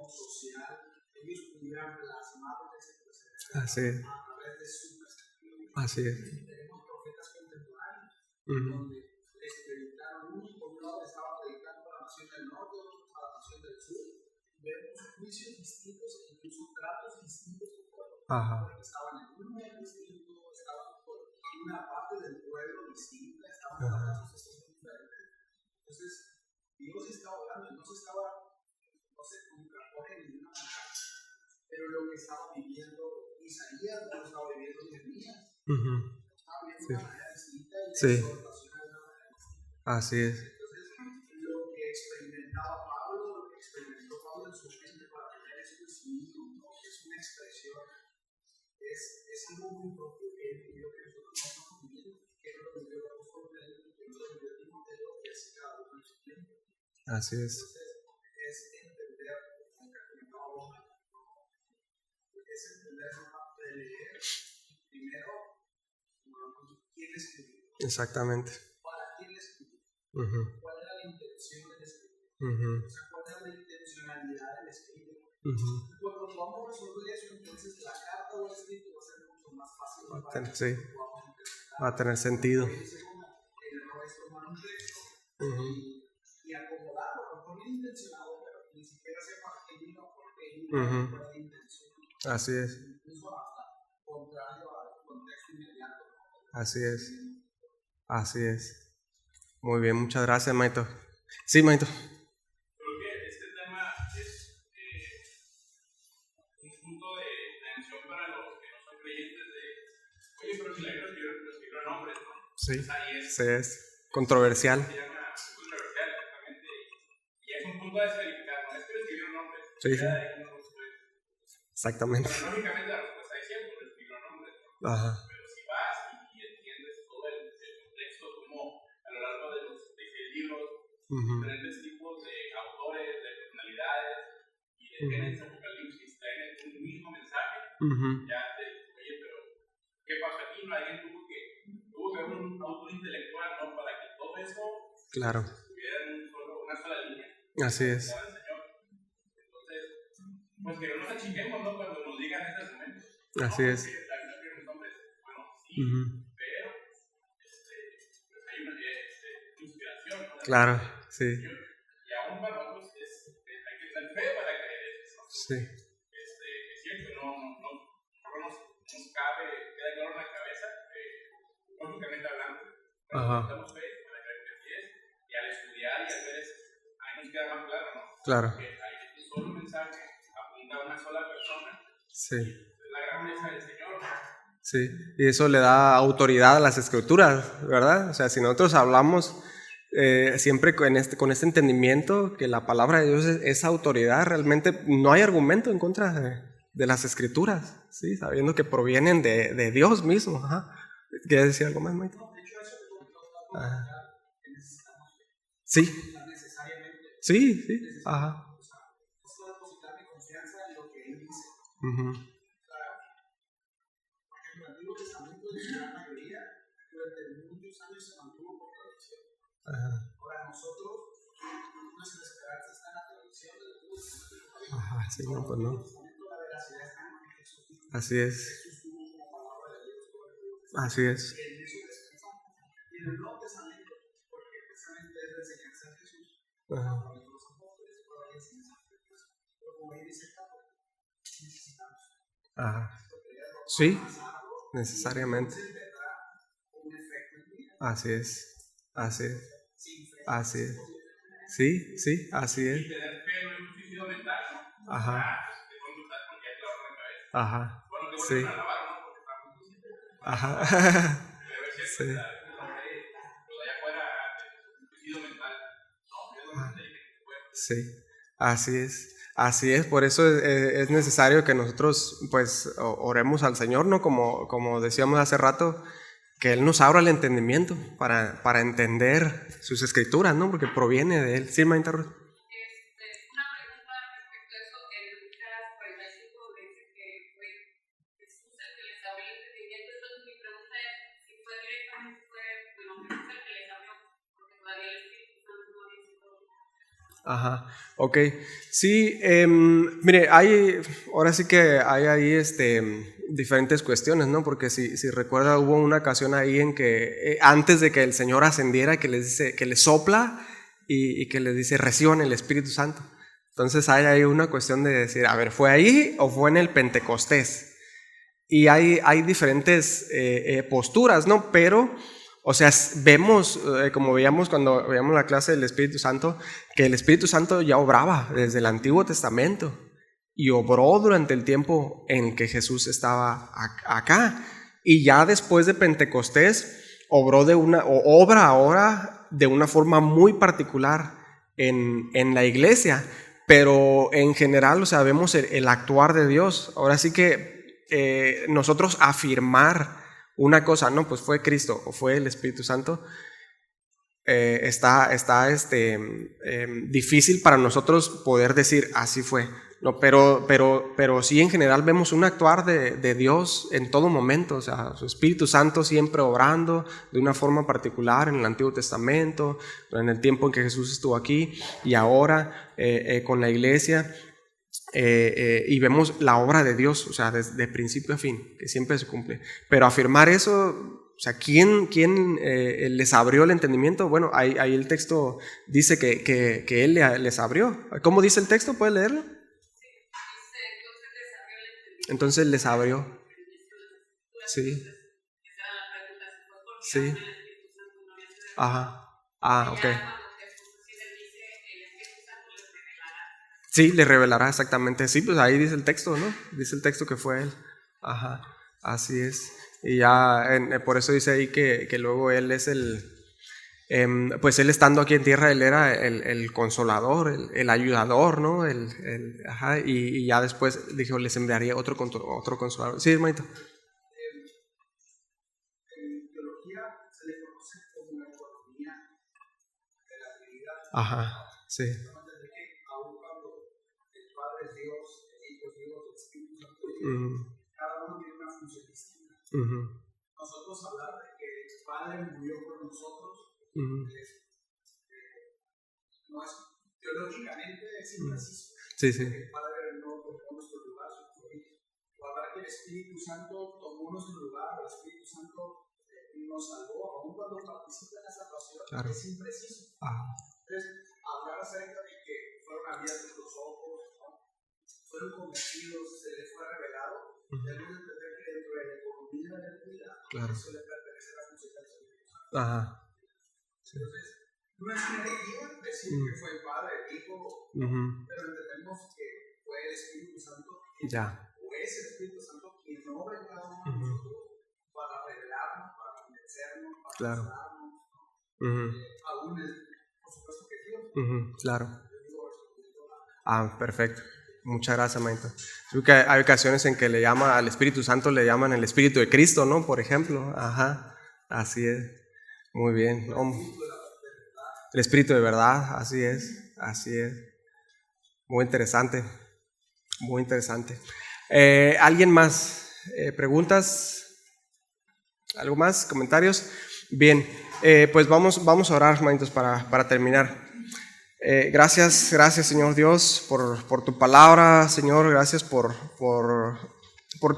social, ellos pudieran plasmar lo que se les Así es. a través de su perspectiva. Así es. Tenemos profetas contemporáneos donde les predicaron uno por un lado estaba predicando a la nación del norte, otro a la nación del sur. Vemos juicios distintos e incluso tratos distintos por porque estaban en un medio distinto, estaban por una parte del pueblo distinta, estaban en una situación diferente. Entonces, Dios estaba hablando, no se estaba, no se contrapone de ninguna manera, pero lo que estaba viviendo Isaías no lo estaba viviendo Jeremías. Estaba viviendo de una manera distinta y la exhortación de una manera distinta. Así es. Entonces, lo que experimentaba Pablo, lo que experimentó Pablo en su mente para tener esto es ¿no? Es una expresión, es algo muy propio que él pidió que nosotros no estamos viviendo, que no lo vivió el apóstol Pedro, que no lo vivió Timoteo, que así cada uno en su tiempo. Así es. Entonces, es entender, como que comentábamos, es entender esa parte de leer, primero, quién escribió. Exactamente. ¿Para quién escribió? ¿Cuál era la intención del escritor? O sea, ¿cuál era la intencionalidad del escritor? Cuando vamos a resolver eso, entonces la carta o el escrito va a ser mucho más fácil. Sí. Va a tener sentido. y acomodado, a lo mejor bien intencionado, pero ni siquiera sepa que vino porque vino con la intención. Así es. Incluso hasta contrario al contexto inmediato. Así es. Así es. Muy bien, muchas gracias, Maito. Sí, Maito. Creo que este tema es un punto de atención para los que no son creyentes de, oye, pero si la Biblia lo escribió en hombres, ¿no? Sí, Ahí sí es controversial. se llama controversial, exactamente. Y es un punto a desverificar, no es que lo escribió en hombres. Sí, sí. Exactamente. Pero lógicamente la respuesta es siempre lo escribió en hombres, ¿no? Ajá. Pero si vas y entiendes todo el contexto, como a lo largo de los libros, diferentes tipos de autores, de personalidades y de Génesis, Apocalipsis, traen un mismo mensaje, ya te dices, oye, pero ¿qué pasó aquí? No, alguien tuvo que ver un autor intelectual, ¿no? Para que todo eso estuviera en una sola línea. Así es. Entonces, pues que no nos achiquemos, ¿no? Cuando nos digan estos argumentos. Así es. Bueno, sí, pero pues hay una inspiración, ¿no? Claro, sí. Y aún para nosotros hay que tener fe para creer eso. Sí. Es cierto, no nos cabe, queda claro en la cabeza, lógicamente hablando, necesitamos fe para creer que así es, y al estudiar y al ver eso, ahí nos queda más claro, ¿no? Claro. Que hay un solo mensaje, apunta a una sola persona, Sí. es la grandeza del Señor, ¿no? Sí, y eso le da autoridad a las escrituras, ¿verdad? O sea, si nosotros hablamos siempre con este entendimiento que la palabra de Dios es autoridad, realmente no hay argumento en contra de las escrituras, ¿sí? Sabiendo que provienen de Dios mismo. Ajá. ¿Quieres decir algo más, Maite? Sí. Sí, sí. Ajá. Es depositar mi confianza en lo que Él dice. En el Antiguo Testamento, en la mayoría, durante muchos años se mantuvo por tradición. Para nosotros, nuestra esperanza está en la tradición del Antiguo Testamento. Ajá, sí, no, pues no. La veracidad está en Jesús. Así es. Así es. Y en el Nuevo Testamento, porque precisamente es la enseñanza de Jesús, Ajá. los apóstoles, toda la enseñanza de Jesús, pero como él dice, necesitamos. Ajá. Sí, necesariamente. Así es. Así es. Así es. Sí, sí, así es. Y tener fe no es un suicidio mental, ¿no? Ajá. De pronto estás con ya clavo en la cabeza. Ajá. Bueno, que Sí. vuelven a lavar, ¿no? Porque estamos suicidios. Ajá. Debe ser Sí. pues allá afuera un suicidio mental. No, es lo más inteligente que puede. Sí, así es. Así es, por eso es necesario que nosotros pues oremos al Señor, ¿no? Como decíamos hace rato, que Él nos abra el entendimiento para entender sus escrituras, ¿no? Porque proviene de Él. Sí, Maite Ruth. Una pregunta respecto a eso, en Lucas 45 dice que fue Jesús el que les abrió el entendimiento. Entonces mi pregunta es si fue directamente Jesús el que les abrió, porque todavía el Espíritu Santo no dice todo. Ajá, ok. Sí, mire, ahora sí que hay ahí diferentes cuestiones, ¿no? Porque si recuerda, hubo una ocasión ahí en que antes de que el Señor ascendiera, que les dice, que les sopla y que les dice, reciban el Espíritu Santo. Entonces hay ahí una cuestión de decir, a ver, ¿fue ahí o fue en el Pentecostés? Y hay diferentes posturas, ¿no? Pero, o sea, vemos, como veíamos cuando veíamos la clase del Espíritu Santo, que el Espíritu Santo ya obraba desde el Antiguo Testamento y obró durante el tiempo en que Jesús estaba acá. Y ya después de Pentecostés, obra ahora de una forma muy particular en la iglesia. Pero en general, o sea, vemos el actuar de Dios. Ahora sí que nosotros afirmar una cosa, no, pues fue Cristo o fue el Espíritu Santo, está difícil para nosotros poder decir así fue, no, pero sí en general vemos un actuar de Dios en todo momento, o sea, su Espíritu Santo siempre obrando de una forma particular en el Antiguo Testamento, en el tiempo en que Jesús estuvo aquí y ahora con la iglesia. Y vemos la obra de Dios, o sea, desde principio a fin, que siempre se cumple. Pero afirmar eso sea, ¿quién les abrió el entendimiento? Bueno, ahí el texto dice que Él les abrió. ¿Cómo dice el texto? ¿Puedes leerlo? Entonces les abrió. Sí. Sí. Ajá. Ok. Sí, le revelará exactamente. Sí, pues ahí dice el texto, ¿no? Dice el texto que fue Él. Ajá. Así es. Y ya, por eso dice ahí que luego Él es pues Él estando aquí en tierra, Él era el consolador, el ayudador, ¿no? Ajá, y ya después dijo, les enviaría otro consolador. Sí, hermanito. En teología se le conoce como la economía de la Trinidad. Ajá, sí. Aún cuando el Padre es Dios, el Hijo es Dios, el Espíritu Santo es Dios, cada uno tiene una función distinta. Nosotros hablar de que el Padre murió por nosotros, no es teológicamente es impreciso. Sí. El Padre no tomó nuestro lugar, o hablar que el Espíritu Santo tomó nuestro lugar, el Espíritu Santo nos salvó, aún cuando participa en la salvación, claro. Es impreciso. Entonces, hablar acerca de que fueron abiertos los ojos, ¿no? Fueron convertidos, se les fue revelado, debemos entender que dentro de la economía de la vida, claro, eso le pertenece a la función del Espíritu Santo. Sí. Entonces, no es una herejía decir que fue el Padre, el Hijo, pero entendemos que fue el Espíritu Santo, o es el Espíritu Santo quien obra en cada uno de nosotros para revelarnos, para convencernos, para ayudarnos, aún por supuesto que Dios. Claro. Perfecto. Muchas gracias, Maito. Creo que hay ocasiones en que le llama al Espíritu Santo, le llaman el Espíritu de Cristo, ¿no? Por ejemplo. Ajá. Así es. Muy bien. El Espíritu de verdad, así es. Muy interesante. Muy interesante. ¿Alguien más? ¿Preguntas? ¿Algo más? ¿Comentarios? Bien, pues vamos a orar, hermanitos, para terminar. Gracias, Señor Dios, por tu palabra, Señor. Gracias por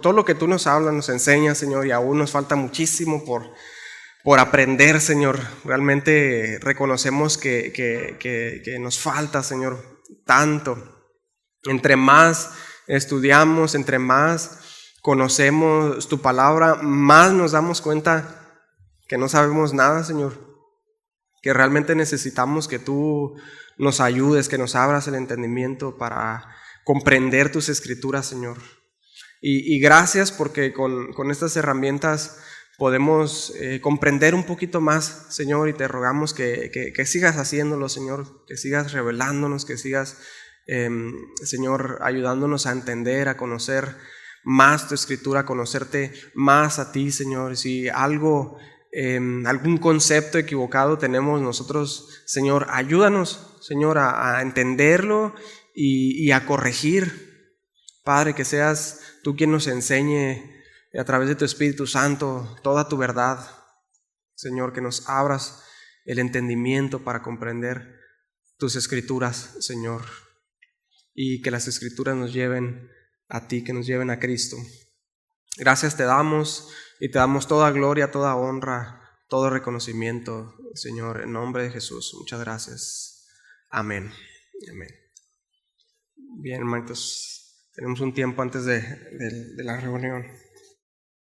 todo lo que tú nos hablas, nos enseñas, Señor, y aún nos falta muchísimo por aprender, Señor. Realmente reconocemos que nos falta, Señor, tanto. Entre más estudiamos, entre más conocemos tu palabra, más nos damos cuenta que no sabemos nada, Señor. Que realmente necesitamos que tú nos ayudes, que nos abras el entendimiento para comprender tus escrituras, Señor. Y gracias porque con estas herramientas podemos comprender un poquito más, Señor, y te rogamos que sigas haciéndolo, Señor, que sigas revelándonos, que sigas, Señor, ayudándonos a entender, a conocer más tu escritura, a conocerte más a ti, Señor. Si algún concepto equivocado tenemos nosotros, Señor, ayúdanos, Señor, a entenderlo y a corregir. Padre, que seas tú quien nos enseñe a través de tu Espíritu Santo toda tu verdad, Señor, que nos abras el entendimiento para comprender tus escrituras, Señor, y que las escrituras nos lleven a ti, que nos lleven a Cristo. Gracias te damos y te damos toda gloria, toda honra, todo reconocimiento, Señor, en nombre de Jesús. Muchas gracias. Amén. Amén. Bien, hermanitos, tenemos un tiempo antes de la reunión.